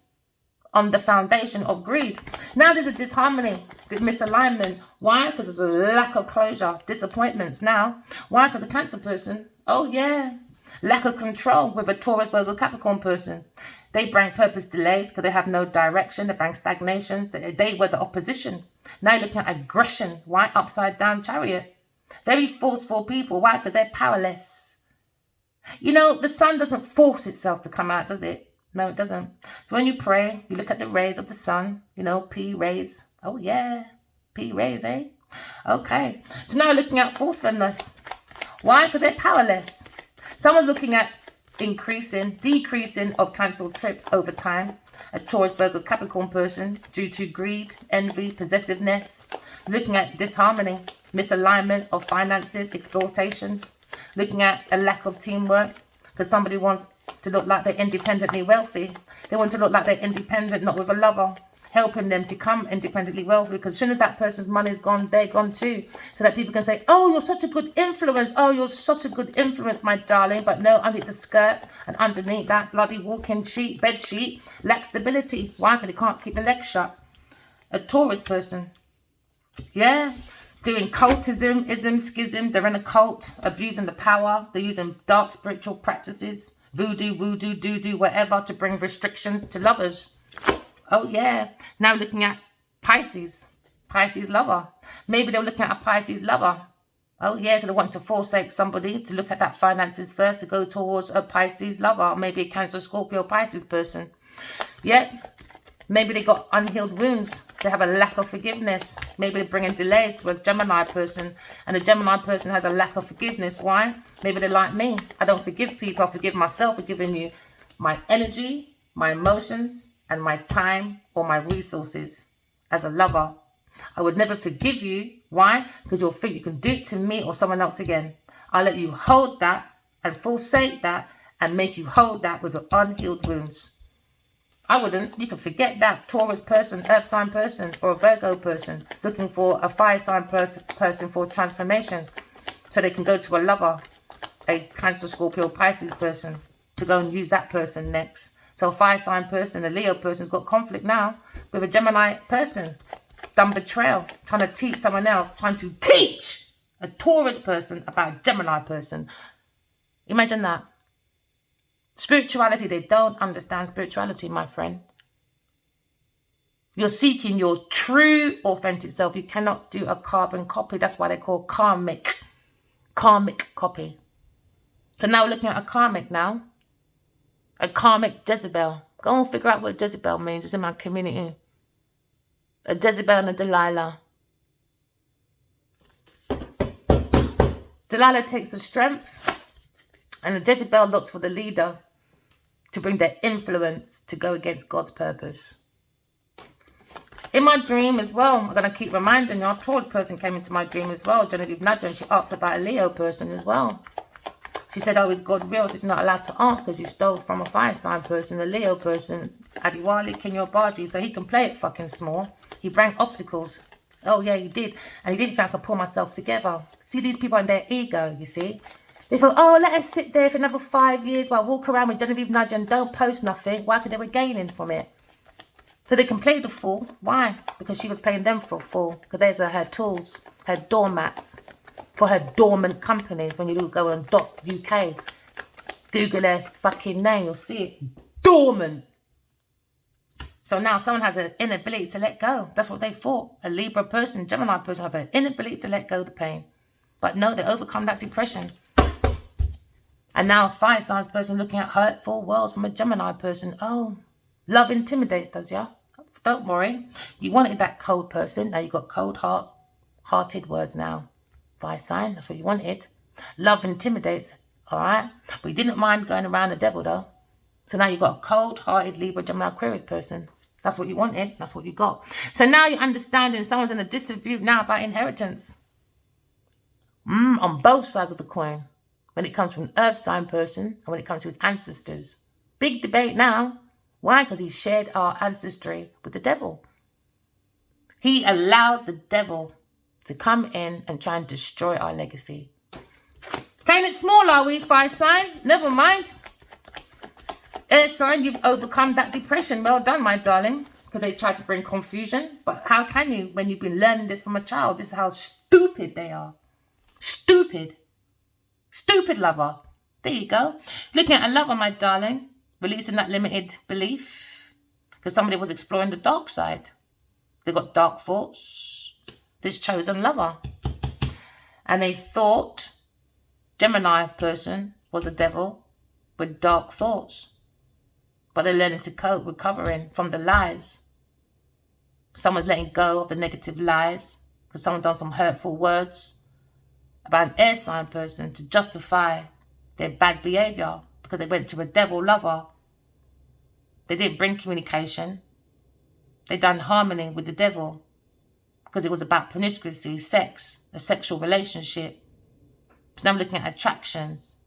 on the foundation of greed. Now there's a disharmony, misalignment. Why? Because there's a lack of closure, disappointments now. Why? Because a Cancer person, oh, yeah, lack of control with a Taurus, Virgo, Capricorn person. They bring purpose delays because they have no direction. They bring stagnation. They were the opposition. Now you're looking at aggression. Why? Upside down Chariot. Very forceful people. Why? Because they're powerless. You know, the sun doesn't force itself to come out, does it? No, it doesn't. So when you pray, you look at the rays of the sun, you know, P rays. Oh, yeah. P rays, eh? Okay. So now looking at forcefulness. Why? Because they're powerless. Someone's looking at decreasing of cancelled trips over time. A Taurus, Virgo, Capricorn person due to greed, envy, possessiveness. Looking at disharmony, misalignments of finances, exploitations. Looking at a lack of teamwork because somebody wants to look like they're independently wealthy. They want to look like they're independent, not with a lover, helping them to become independently wealthy, because as soon as that person's money is gone, they're gone too. So that people can say, oh, you're such a good influence. Oh, you're such a good influence, my darling. But no, underneath the skirt and underneath that bloody walking sheet, bed sheet, lacks stability. Why? Because they can't keep the legs shut. A Taurus person. Yeah. Doing cultism, ism, schism. They're in a cult, abusing the power. They're using dark spiritual practices, voodoo, doo-doo, whatever, to bring restrictions to lovers. Oh, yeah. Now looking at Pisces. Pisces lover. Maybe they're looking at a Pisces lover. Oh, yeah. So they want to forsake somebody to look at that finances first to go towards a Pisces lover. Maybe a Cancer, Scorpio, Pisces person. Yeah. Maybe they got unhealed wounds. They have a lack of forgiveness. Maybe they're bringing delays to a Gemini person. And the Gemini person has a lack of forgiveness. Why? Maybe they're like me. I don't forgive people. I forgive myself for giving you my energy, my emotions, and my time or my resources as a lover. I would never forgive you. Why? Because you'll think you can do it to me or someone else again. I'll let you hold that and forsake that and make you hold that with your unhealed wounds. I wouldn't. You can forget that. Taurus person, earth sign person, or a Virgo person looking for a fire sign person for transformation. So they can go to a lover, a Cancer, Scorpio, Pisces person, to go and use that person next. So a fire sign person, a Leo person's got conflict now with a Gemini person. Done betrayal, trying to teach someone else, trying to teach a Taurus person about a Gemini person. Imagine that. Spirituality, they don't understand spirituality, my friend. You're seeking your true, authentic self. You cannot do a carbon copy. That's why they call karmic copy. So now we're looking at a karmic now. A karmic Jezebel. Go and figure out what Jezebel means. It's in my community. A Jezebel and a Delilah. Delilah takes the strength, and the Jezebel looks for the leader to bring their influence to go against God's purpose. In my dream as well, I'm going to keep reminding you, a Taurus person came into my dream as well, Genevieve Nadja, and she asked about a Leo person as well. She said, oh, is God real? So she's not allowed to answer because you stole from a fire sign person, a Leo person, Adiwali Kinyobaji, so he can play it fucking small. He brought obstacles. Oh, yeah, he did. And he didn't think I could pull myself together. See, these people and their ego, you see. They thought, oh, let us sit there for another 5 years while I walk around with Genevieve Nadja and don't post nothing. Why? Because they were gaining from it. So they can play the fool. Why? Because she was paying them for a fool. Because those are her tools, her doormats for her dormant companies. When you go on .uk, Google their fucking name, you'll see it. Dormant. So now someone has an inability to let go. That's what they thought. A Libra person, Gemini person have an inability to let go of the pain. But no, they overcome that depression. And now a fire signs person looking at hurtful words from a Gemini person. Oh, love intimidates, does ya? Don't worry. You wanted that cold person. Now you got cold-hearted words now. Fire sign, that's what you wanted. Love intimidates, all right? But you didn't mind going around the devil, though. So now you got a cold-hearted Libra, Gemini, Aquarius person. That's what you wanted. That's what you got. So now you're understanding someone's in a dispute now about inheritance. On both sides of the coin. When it comes from an earth sign person and when it comes to his ancestors. Big debate now. Why? Because he shared our ancestry with the devil. He allowed the devil to come in and try and destroy our legacy. Playing it small, are we, fire sign? Never mind. Air sign, you've overcome that depression. Well done, my darling. Because they tried to bring confusion. But how can you when you've been learning this from a child? This is how stupid they are. Stupid. Stupid lover. There you go. Looking at a lover, my darling. Releasing that limited belief. Because somebody was exploring the dark side. They got dark thoughts. This chosen lover. And they thought Gemini person was a devil with dark thoughts. But they're learning to cope, recovering from the lies. Someone's letting go of the negative lies because someone done some hurtful words about an air sign person to justify their bad behavior because they went to a devil lover. They didn't bring communication. They done harmony with the devil because it was about promiscuity, sex, a sexual relationship. So now I'm looking at attractions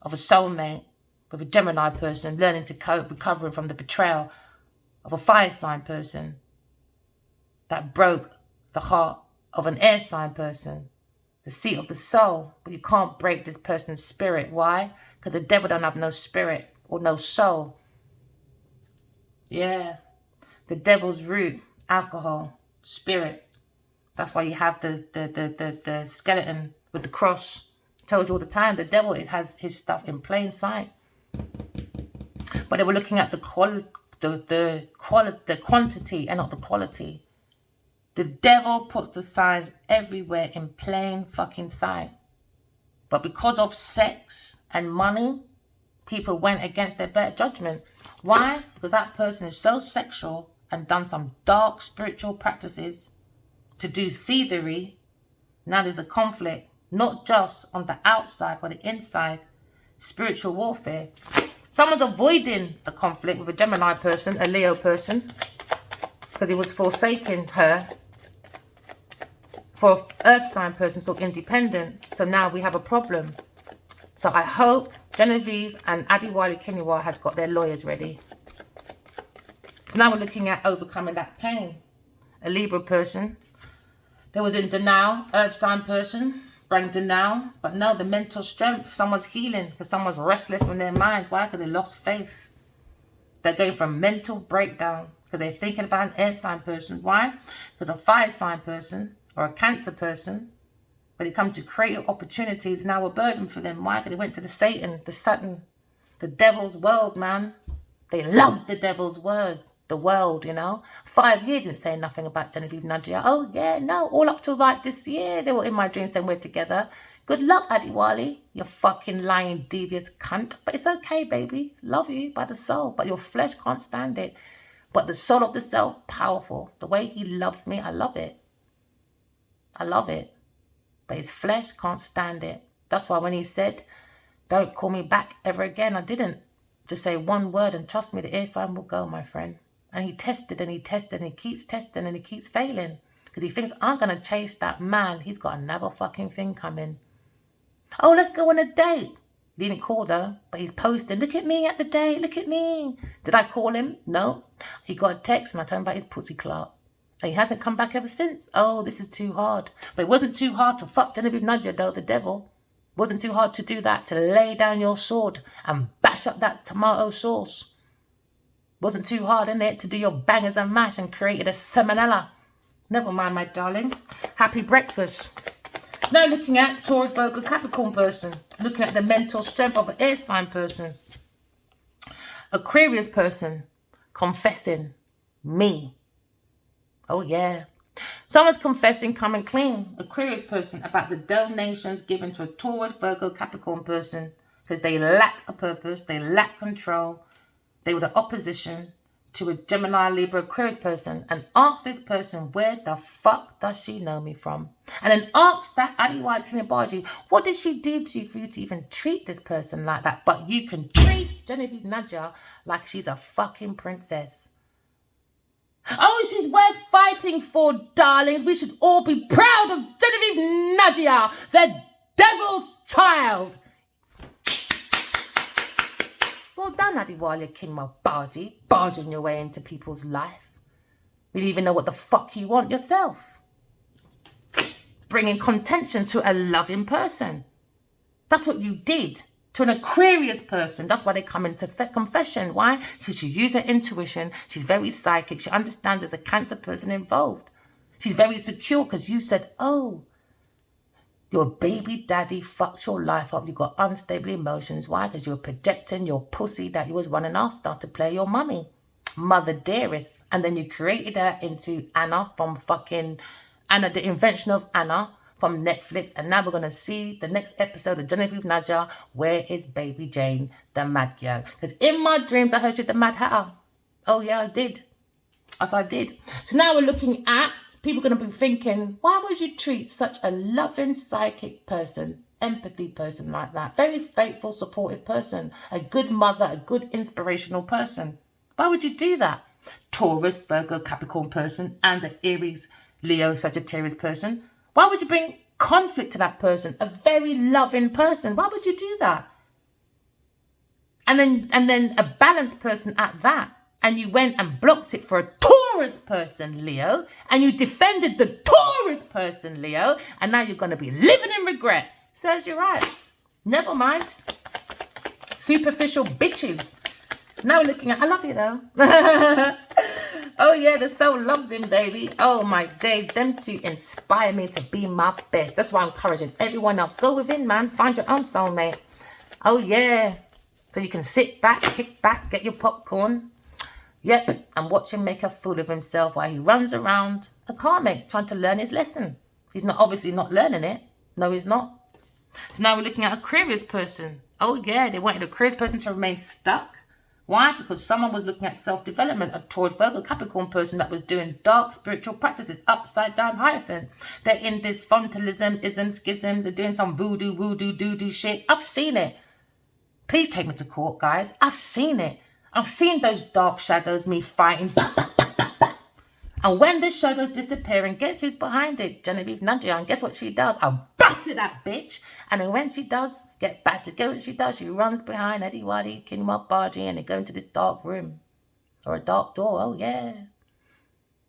of a soulmate with a Gemini person learning to cope, recovering from the betrayal of a fire sign person that broke the heart of an air sign person, the seat of the soul. But you can't break this person's spirit. Why? Because the devil don't have no spirit or no soul. Yeah. The devil's root, alcohol, spirit. That's why you have the skeleton with the cross. It tells you all the time the devil, it has his stuff in plain sight. But they were looking at the quantity and not the quality. The devil puts the signs everywhere in plain fucking sight. But because of sex and money, people went against their better judgment. Why? Because that person is so sexual and done some dark spiritual practices to do thievery. Now there's a conflict, not just on the outside, but the inside. Spiritual warfare. Someone's avoiding the conflict with a Gemini person, a Leo person, because he was forsaking her for an earth sign person, so independent. So now we have a problem. So I hope Genevieve and Adiwali Kiniwa has got their lawyers ready. So now we're looking at overcoming that pain. A Libra person. There was in denial, earth sign person, bring denial. But no, the mental strength, someone's healing because someone's restless in their mind. Why? Because they lost faith. They're going from mental breakdown because they're thinking about an air sign person. Why? Because a fire sign person or a Cancer person, when it comes to creative opportunities, now a burden for them. Why? Because they went to the Satan, the Saturn, the devil's world, man. They loved the devil's word, the world, you know. 5 years didn't say nothing about Genevieve Nadia. Oh, yeah, no, all up to like this year, they were in my dreams saying we're together. Good luck, Adiwali, you fucking lying, devious cunt. But it's okay, baby. Love you by the soul, but your flesh can't stand it. But the soul of the self, powerful. The way he loves me, I love it. I love it. But his flesh can't stand it. That's why when he said, don't call me back ever again, I didn't. Just say one word and trust me, the air sign will go, my friend. And he tested and he tested and he keeps testing and he keeps failing. Because he thinks, I'm going to chase that man. He's got another fucking thing coming. Oh, let's go on a date. He didn't call though, but he's posting, look at me at the date, look at me. Did I call him? No. He got a text and I told him about his pussy clot. And he hasn't come back ever since. Oh, this is too hard. But it wasn't too hard to fuck Genevieve Nadia though, the devil. It wasn't too hard to do that, to lay down your sword and bash up that tomato sauce. It wasn't too hard, innit, to do your bangers and mash and created a salmonella. Never mind, my darling. Happy breakfast. Now looking at Taurus, Virgo, Capricorn person. Looking at the mental strength of an air sign person. Aquarius person. Confessing. Me. Oh, yeah. Someone's confessing, coming clean. Aquarius person about the donations given to a Taurus, Virgo, Capricorn person. Because they lack a purpose. They lack control. They were the opposition to a Gemini, Libra, Aquarius person. And ask this person, where the fuck does she know me from? And then ask that Adiwali Kinibaji, what did she do to you for you to even treat this person like that? But you can treat Genevieve Nadia like she's a fucking princess. Oh, she's worth fighting for, darlings. We should all be proud of Genevieve Nadia, the devil's child. Well done, Adiwali Kinibaji, barging your way into people's life. You don't even know what the fuck you want yourself. Bringing contention to a loving person. That's what you did to an Aquarius person. That's why they come into confession. Why? Because she uses her intuition. She's very psychic. She understands there's a Cancer person involved. She's very secure because you said, oh, your baby daddy fucked your life up. You got unstable emotions. Why? Because you were projecting your pussy that you was running after to play your mummy. Mother dearest. And then you created her into Anna from fucking Anna, the invention of Anna from Netflix. And now we're going to see the next episode of Genevieve Nadja. Where is Baby Jane, the mad girl? Because in my dreams, I heard you the Mad Hatter. Oh, yeah, I did. Yes, I did. So now we're looking at, people are going to be thinking, why would you treat such a loving, psychic person, empathy person like that? Very faithful, supportive person, a good mother, a good inspirational person. Why would you do that? Taurus, Virgo, Capricorn person, and an Aries, Leo, Sagittarius person. Why would you bring conflict to that person? A very loving person. Why would you do that? And then a balanced person at that. And you went and blocked it for a Taurus person, Leo. And you defended the Taurus person, Leo. And now you're going to be living in regret. Serves you right. Never mind. Superficial bitches. Now we're looking at, I love you though. Oh yeah, the soul loves him, baby. Oh my day, them two inspire me to be my best. That's why I'm encouraging everyone else. Go within, man. Find your own soulmate. Oh yeah. So you can sit back, kick back, get your popcorn. Yep, and watch him make a fool of himself while he runs around a karmic trying to learn his lesson. He's not obviously not learning it. No, he's not. So now we're looking at Aquarius person. Oh yeah, they wanted Aquarius person to remain stuck. Why? Because someone was looking at self-development, a Taurus, Virgo, Capricorn person that was doing dark spiritual practices, upside down Hierophant. They're in this fundamentalism, isms, schisms. They're doing some voodoo, doo-doo shit. I've seen it. Please take me to court, guys. I've seen it. I've seen those dark shadows, me fighting. And when the shadows disappearing, guess who's behind it? Genevieve Nadja. And guess what she does? I'll batter that bitch. And then when she does get battered, guess what she does? She runs behind Eddie Waddy, Kinma Bargy, and they go into this dark room. Or a dark door. Oh, yeah.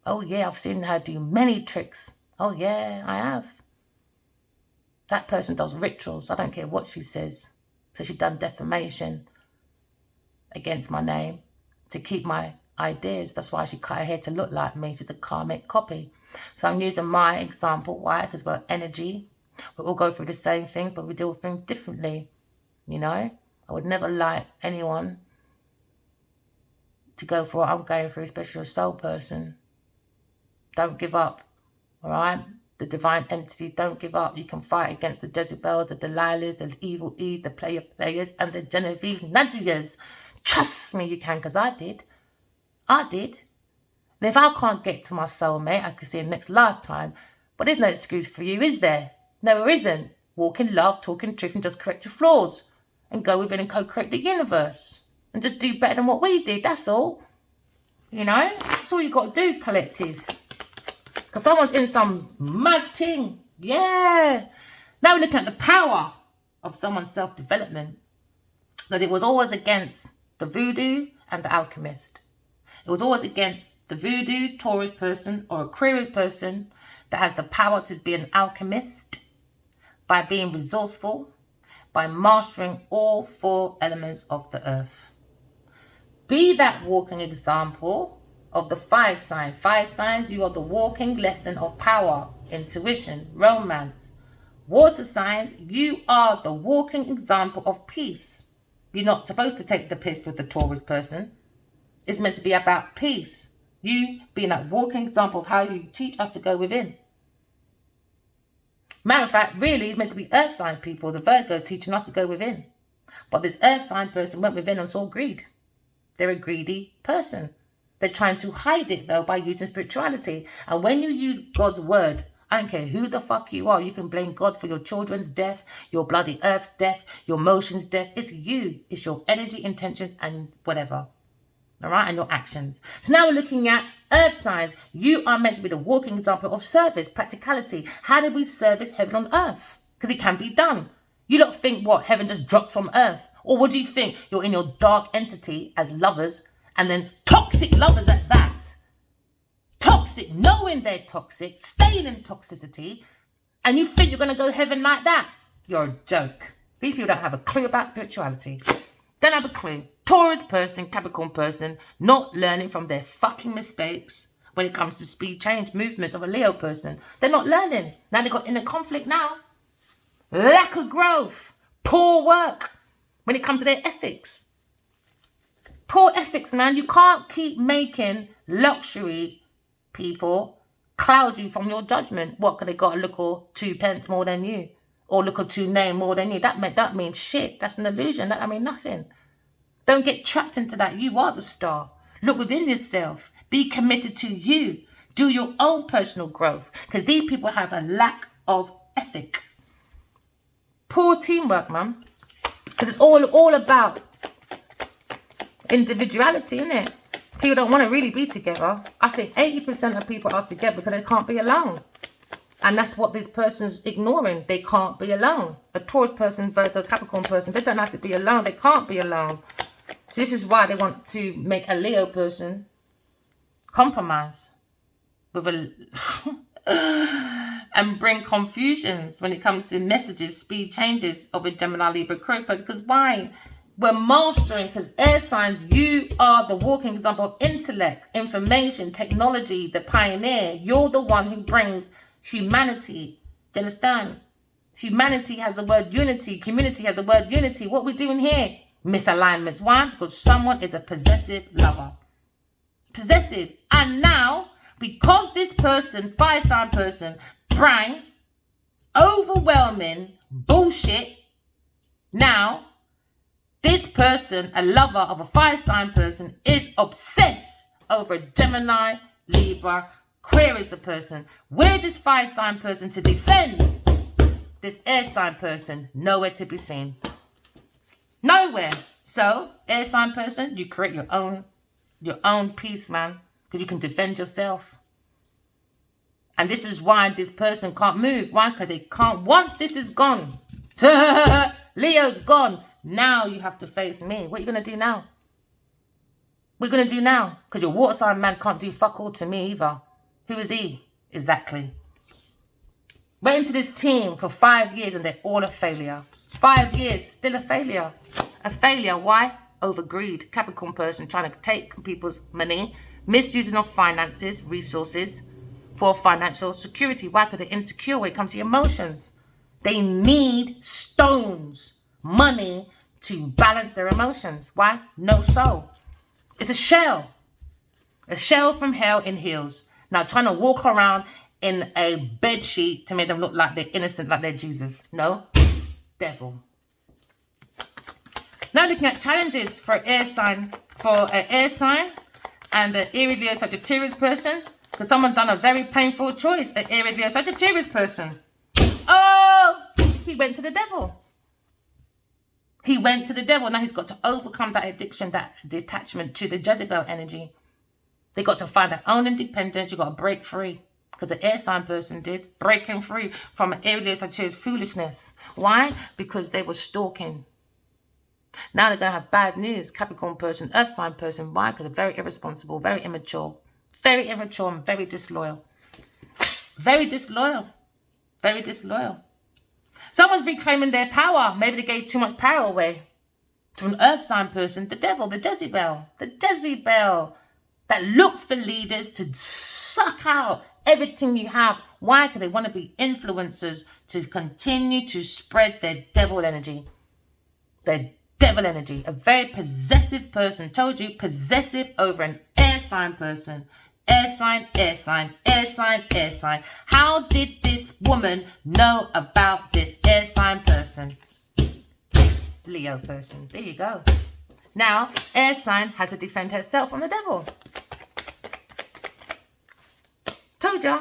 Oh, yeah. I've seen her do many tricks. Oh, yeah, I have. That person does rituals. I don't care what she says. So she done defamation against my name to keep my ideas. That's why she cut her hair to look like me. She's a karmic copy. So I'm using my example. Why? Because we're energy. We all go through the same things, but we deal with things differently. You know? I would never like anyone to go for what I'm going through, especially a soul person. Don't give up. All right? The divine entity, don't give up. You can fight against the Jezebels, the Delilahs, the evil E's, the players, and the Genevieve Nadjas. Trust me, you can, because I did. I did. And if I can't get to my soulmate, I could see in next lifetime. But there's no excuse for you, is there? No, there isn't. Walk in love, talk in truth, and just correct your flaws. And go within and co-create the universe. And just do better than what we did, that's all. You know? That's all you got to do, collective. Because someone's in some mad thing. Yeah. Now we're looking at the power of someone's self-development. Because it was always against the voodoo and the alchemist. It was always against the voodoo, Taurus person or Aquarius person that has the power to be an alchemist by being resourceful, by mastering all 4 elements of the earth. Be that walking example of the fire sign. Fire signs, you are the walking lesson of power, intuition, romance. Water signs, you are the walking example of peace. You're not supposed to take the piss with the Taurus person. It's meant to be about peace. You being that walking example of how you teach us to go within. Matter of fact, really, it's meant to be earth sign people, the Virgo, teaching us to go within. But this earth sign person went within and saw greed. They're a greedy person. They're trying to hide it, though, by using spirituality. And when you use God's word, I don't care who the fuck you are. You can blame God for your children's death, your bloody earth's death, your emotions' death. It's you. It's your energy, intentions, and whatever. All right? And your actions. So now we're looking at earth signs. You are meant to be the walking example of service, practicality. How do we service heaven on earth? Because it can be done. You don't think, what, heaven just drops from earth? Or what do you think? You're in your dark entity as lovers, and then toxic lovers at that. Toxic, knowing they're toxic, staying in toxicity, and you think you're going to go heaven like that? You're a joke. These people don't have a clue about spirituality. Don't have a clue. Taurus person, Capricorn person, not learning from their fucking mistakes when it comes to speed change movements of a Leo person. They're not learning. Now they've got inner conflict now. Lack of growth. Poor work when it comes to their ethics. Poor ethics, man. You can't keep making luxury people cloud you from your judgment. What, could they got a look or 2 pence more than you? Or look or 2 name more than you? That means shit. That's an illusion. That mean nothing. Don't get trapped into that. You are the star. Look within yourself. Be committed to you. Do your own personal growth. Because these people have a lack of ethic. Poor teamwork, man. Because it's all about individuality, isn't it? People don't want to really be together. I think 80% of people are together because they can't be alone. And that's what this person's ignoring. They can't be alone. A Taurus person, Virgo, Capricorn person, they don't have to be alone. They can't be alone. So this is why they want to make a Leo person compromise with and bring confusions when it comes to messages, speed changes of a Gemini, Libra, Aquarius person. Because why? We're mastering, because air signs, you are the walking example of intellect, information, technology, the pioneer. You're the one who brings humanity. Do you understand? Humanity has the word unity. Community has the word unity. What we're doing here? Misalignments. Why? Because someone is a possessive lover. Possessive. And now, because this person, fire sign person, bring overwhelming bullshit, now this person, a lover of a fire sign person, is obsessed over a Gemini, Libra, Aquarius person. Where is this fire sign person to defend this air sign person? Nowhere to be seen. Nowhere. So, air sign person, you create your own peace, man. Because you can defend yourself. And this is why this person can't move. Why? Because they can't. Once this is gone, Leo's gone. Now you have to face me. What are you going to do now? What are you going to do now? Because your water sign man can't do fuck all to me either. Who is he? Exactly. Went into this team for 5 years and they're all a failure. 5 years, still a failure. A failure. Why? Over greed. Capricorn person trying to take people's money. Misusing of finances, resources for financial security. Why? Because they're insecure when it comes to emotions. They need stones, money to balance their emotions. Why? No soul. It's a shell. A shell from hell in heels. Now trying to walk around in a bed sheet to make them look like they're innocent, like they're Jesus. No. Devil. Now looking at challenges for air sign, and an Aries, Leo, Sagittarius person. Because someone done a very painful choice. An Aries, Leo, Sagittarius person. Oh, he went to the devil. He went to the devil. Now he's got to overcome that addiction, that detachment to the Jezebel energy. They got to find their own independence. You got to break free. Because the air sign person did. Breaking free from an Aries, Leo, Sagittarius foolishness. Why? Because they were stalking. Now they're going to have bad news. Capricorn person, earth sign person. Why? Because they're very irresponsible, very immature. Very immature and very disloyal. Very disloyal. Very disloyal. Someone's reclaiming their power. Maybe they gave too much power away to an earth sign person. The devil, the Jezebel. The Jezebel that looks for leaders to suck out everything you have. Why? Because they want to be influencers to continue to spread their devil energy. Their devil energy. A very possessive person. Told you, possessive over an air sign person. Air sign, air sign, air sign, air sign. How did this woman know about this air sign person? Leo person. There you go. Now, air sign has to defend herself from the devil. Told ya.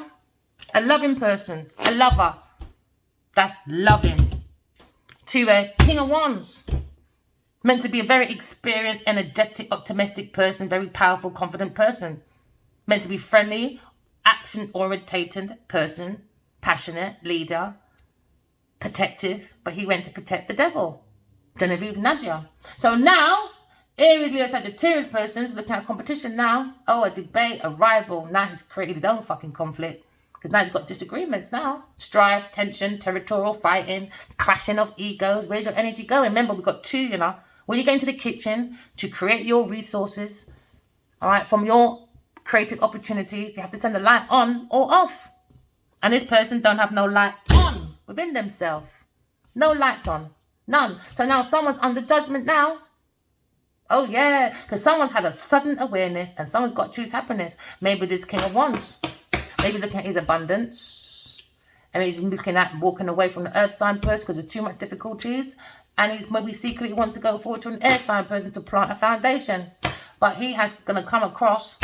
A loving person. A lover. That's loving. To a King of Wands. Meant to be a very experienced, energetic, optimistic person. Very powerful, confident person. Meant to be friendly, action-orientated person, passionate, leader, protective, but he went to protect the devil. Genevieve Nadia. So now, Aries, Leo, Sagittarius persons looking at competition now. Oh, a debate, a rival. Now he's created his own fucking conflict. Because now he's got disagreements now. Strife, tension, territorial fighting, clashing of egos. Where's your energy going? Remember, we've got 2, you know. When you go into the kitchen to create your resources, all right, from your creative opportunities, you have to turn the light on or off. And this person don't have no light on within themselves. No lights on. None. So now someone's under judgment now. Oh yeah. Because someone's had a sudden awareness and someone's got to choose happiness. Maybe this King of Wands. Maybe he's looking at his abundance. And he's looking at walking away from the earth sign person because there's too much difficulties. And he's maybe secretly wants to go forward to an air sign person to plant a foundation. But he has going to come across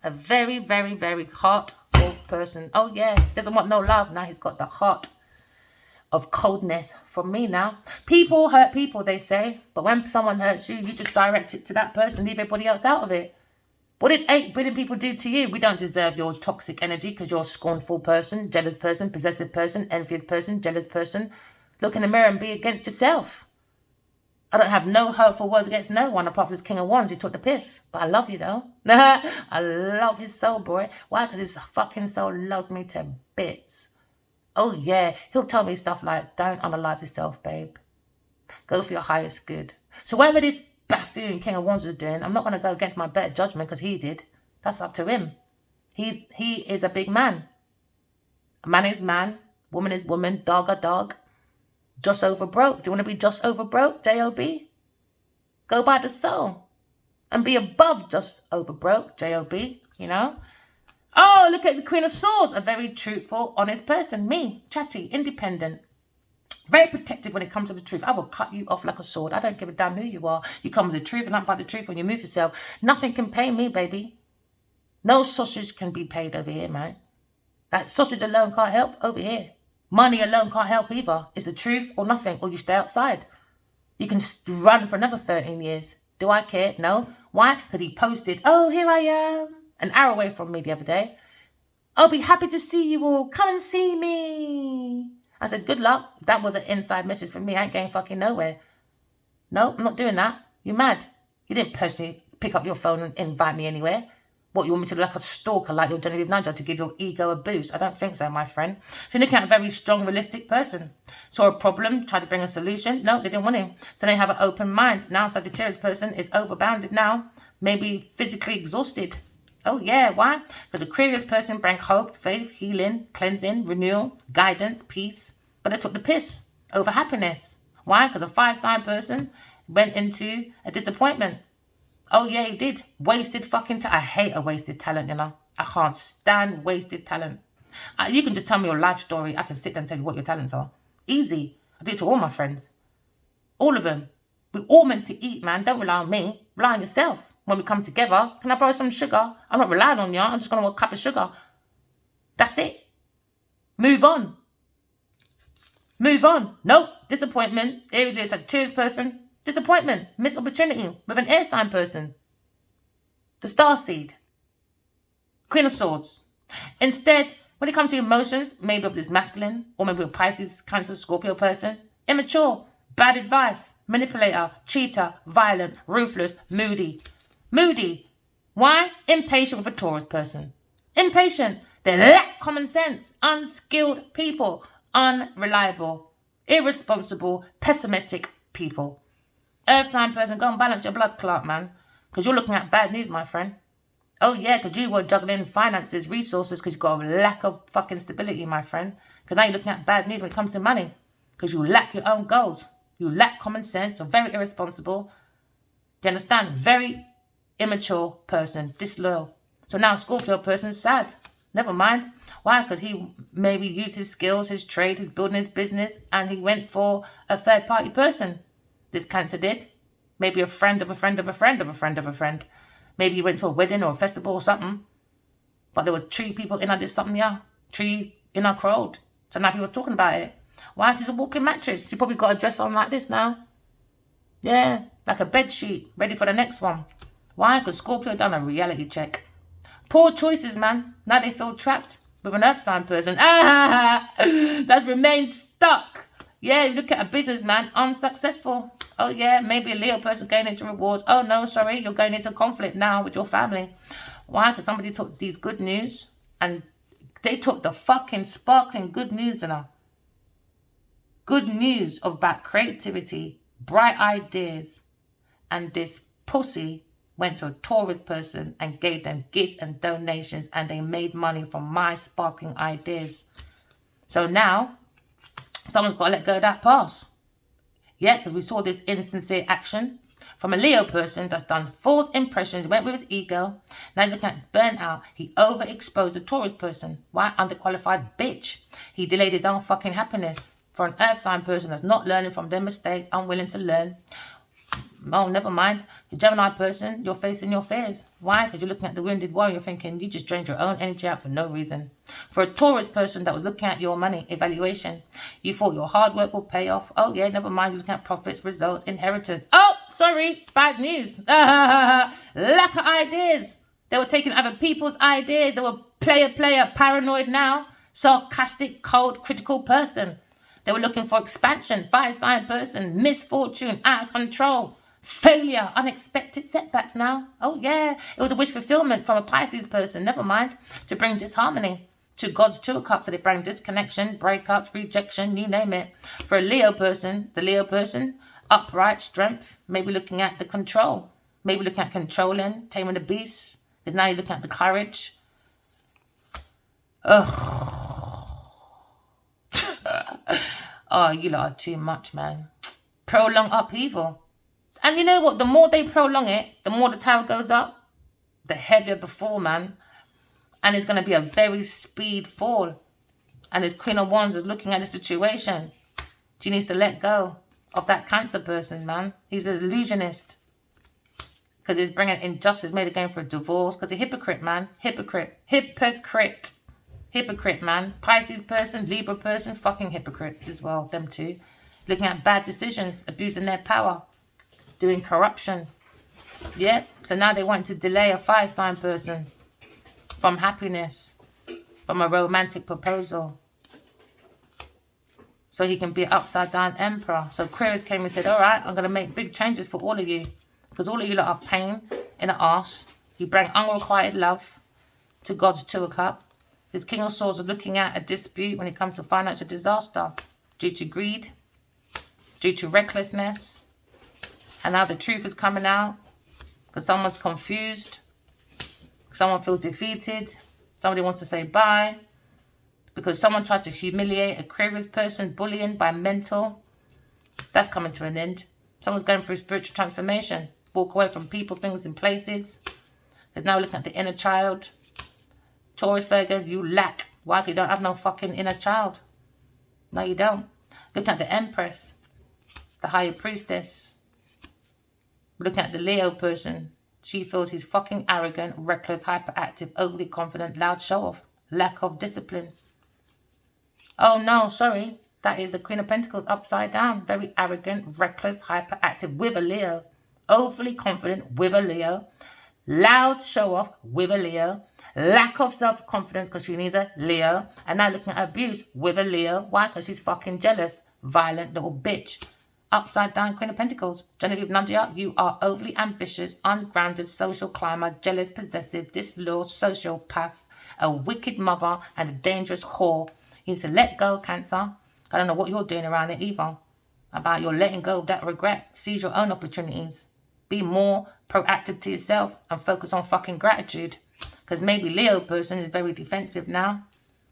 a very, very, very heartful person. Oh, yeah. Doesn't want no love. Now he's got the heart of coldness from me now. People hurt people, they say. But when someone hurts you, you just direct it to that person. Leave everybody else out of it. What did 8 billion people do to you? We don't deserve your toxic energy because you're a scornful person, jealous person, possessive person, envious person, jealous person. Look in the mirror and be against yourself. I don't have no hurtful words against no one apart from this King of Wands who took the piss. But I love you though. I love his soul, boy. Why? Because his fucking soul loves me to bits. Oh yeah. He'll tell me stuff like, don't unalive yourself, babe. Go for your highest good. So whatever this buffoon King of Wands is doing, I'm not going to go against my better judgment because he did. That's up to him. He is a big man. Man is man. Woman is woman. Dog a dog. Just over broke. Do you want to be just over broke? J-O-B? Go by the soul. And be above just over broke. J-O-B. You know? Oh, look at the Queen of Swords. A very truthful, honest person. Me. Chatty. Independent. Very protective when it comes to the truth. I will cut you off like a sword. I don't give a damn who you are. You come with the truth and I'm by the truth when you move yourself. Nothing can pay me, baby. No sausage can be paid over here, man. That sausage alone can't help over here. Money alone can't help either. It's the truth or nothing, or you stay outside. You can run for another 13 years. Do I care? No. Why? Because he posted, oh, here I am, an hour away from me the other day. I'll be happy to see you all. Come and see me. I said, good luck. That was an inside message for me. I ain't going fucking nowhere. No, I'm not doing that. You mad? You didn't personally pick up your phone and invite me anywhere. What, you want me to look like a stalker like your Genevieve Nigel to give your ego a boost? I don't think so, my friend. So you're looking at a very strong, realistic person. Saw a problem, tried to bring a solution. No, they didn't want him. So they have an open mind. Now Sagittarius person is overbounded now. Maybe physically exhausted. Oh, yeah. Why? Because Aquarius person bring hope, faith, healing, cleansing, renewal, guidance, peace. But they took the piss over happiness. Why? Because a fire sign person went into a disappointment. Oh, yeah, he did. Wasted fucking talent. I hate a wasted talent, you know. I can't stand wasted talent. You can just tell me your life story. I can sit there and tell you what your talents are. Easy. I do it to all my friends. All of them. We're all meant to eat, man. Don't rely on me. Rely on yourself. When we come together, can I borrow some sugar? I'm not relying on you. I'm just going to want a cup of sugar. That's it. Move on. Move on. Nope. Disappointment. Here it is. A Sagittarius person. Disappointment. Missed opportunity with an air sign person. The star seed. Queen of Swords. Instead, when it comes to emotions, maybe of this masculine, or maybe a Pisces, Cancer, Scorpio person, immature, bad advice, manipulator, cheater, violent, ruthless, moody. Moody. Why? Impatient with a Taurus person. Impatient. They lack common sense. Unskilled people. Unreliable. Irresponsible. Pessimistic people. Earth sign person, go and balance your blood clot, man. Because you're looking at bad news, my friend. Oh, yeah, because you were juggling finances, resources, because you've got a lack of fucking stability, my friend. Because now you're looking at bad news when it comes to money. Because you lack your own goals. You lack common sense. You're very irresponsible. Do you understand? Very immature person. Disloyal. So now Scorpio person's sad. Never mind. Why? Because he maybe used his skills, his trade, his building his business, and he went for a third-party person. This Cancer did. Maybe a friend of a friend of a friend of a friend of a friend. Maybe he went to a wedding or a festival or something. But there was 3 people in on this something, yeah. 3 in our crowd. So now people are talking about it. Why? Because it's a walking mattress. You probably got a dress on like this now. Yeah, like a bed sheet, ready for the next one. Why? Because Scorpio done a reality check. Poor choices, man. Now they feel trapped with an earth sign person. That's remained stuck. Yeah, you look at a businessman, unsuccessful. Oh, yeah, maybe a Leo person going into rewards. Oh, no, sorry, you're going into conflict now with your family. Why? Because somebody took these good news and they took the fucking sparkling good news, you know. Good news about creativity, bright ideas. And this pussy went to a Taurus person and gave them gifts and donations and they made money from my sparkling ideas. So now, someone's got to let go of that past. Yeah, because we saw this insincere action. From a Leo person that's done false impressions, went with his ego. Now he's looking at burnout. He overexposed a Taurus person. Why? Underqualified bitch. He delayed his own fucking happiness. For an earth sign person that's not learning from their mistakes, unwilling to learn. Oh, never mind. The Gemini person, you're facing your fears. Why? Because you're looking at the wounded warrior, you're thinking you just drained your own energy out for no reason. For a Taurus person that was looking at your money evaluation, you thought your hard work will pay off. Oh yeah, never mind. You're looking at profits, results, inheritance. Oh, sorry, bad news. Lack of ideas. They were taking other people's ideas. They were player, paranoid now, sarcastic, cold, critical person. They were looking for expansion, fire sign person, misfortune, out of control. Failure, unexpected setbacks now. Oh yeah, it was a wish fulfillment from a Pisces person, never mind, to bring disharmony to God's Two of Cups. So they bring disconnection, breakups, rejection, you name it. For a Leo person, the Leo person, upright, strength, maybe looking at the control, maybe looking at controlling, taming the beast, because now you're looking at the courage. Ugh. Oh, you lot are too much, man. Prolong upheaval. And you know what? The more they prolong it, the more the tower goes up, the heavier the fall, man. And it's going to be a very speed fall. And this Queen of Wands is looking at the situation. She needs to let go of that Cancer person, man. He's an illusionist. Because he's bringing injustice, made a game for a divorce. Because he's a hypocrite, man. Hypocrite, man. Pisces person, Libra person, fucking hypocrites as well, them two. Looking at bad decisions, abusing their power. Doing corruption. Yeah. So now they want to delay a fire sign person from happiness, from a romantic proposal, so he can be an upside down emperor. So Aquarius came and said, all right, I'm going to make big changes for all of you, because all of you lot are pain in the arse. You bring unrequited love to God's Two of Cups. This King of Swords is looking at a dispute when it comes to financial disaster due to greed, due to recklessness. And now the truth is coming out because someone's confused. Someone feels defeated. Somebody wants to say bye. Because someone tried to humiliate a Aquarius person, bullying by mental. That's coming to an end. Someone's going through spiritual transformation. Walk away from people, things, and places. There's now looking at the inner child. Taurus, Virgo, you lack. Why? Because you don't have no fucking inner child. No, you don't. Look at the Empress. The Higher Priestess. Looking at the Leo person, she feels he's fucking arrogant, reckless, hyperactive, overly confident, loud show-off, lack of discipline. Oh no, sorry. That is the Queen of Pentacles upside down. Very arrogant, reckless, hyperactive with a Leo. Overly confident with a Leo. Loud show-off with a Leo. Lack of self-confidence because she needs a Leo. And now looking at abuse with a Leo. Why? Because she's fucking jealous. Violent little bitch. Upside down Queen of Pentacles. Genevieve Nadia, you are overly ambitious, ungrounded, social climber, jealous, possessive, disloyal, sociopath, a wicked mother, and a dangerous whore. You need to let go, Cancer. I don't know what you're doing around it either. About your letting go of that regret. Seize your own opportunities. Be more proactive to yourself and focus on fucking gratitude. Because maybe Leo person is very defensive now.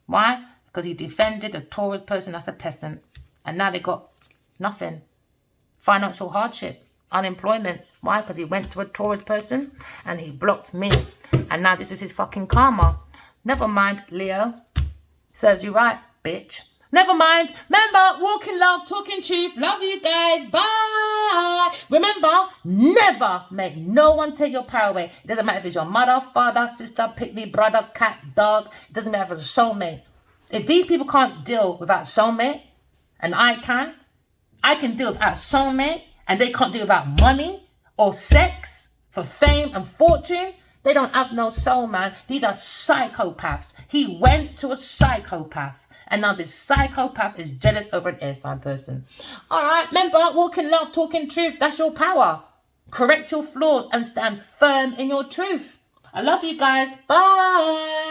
Why? Because he defended a Taurus person that's a peasant. And now they got nothing. Financial hardship, unemployment. Why? Because he went to a Taurus person and he blocked me. And now this is his fucking karma. Never mind, Leo. Serves you right, bitch. Never mind. Remember, walk in love, talk in truth. Love you guys. Bye. Remember, never make no one take your power away. It doesn't matter if it's your mother, father, sister, picnic, brother, cat, dog. It doesn't matter if it's a soulmate. If these people can't deal without soulmate, and I can deal without soulmate, and they can't deal without money or sex for fame and fortune. They don't have no soul, man. These are psychopaths. He went to a psychopath. And now this psychopath is jealous over an air sign person. All right, remember, walk in love, talk in truth. That's your power. Correct your flaws and stand firm in your truth. I love you guys. Bye.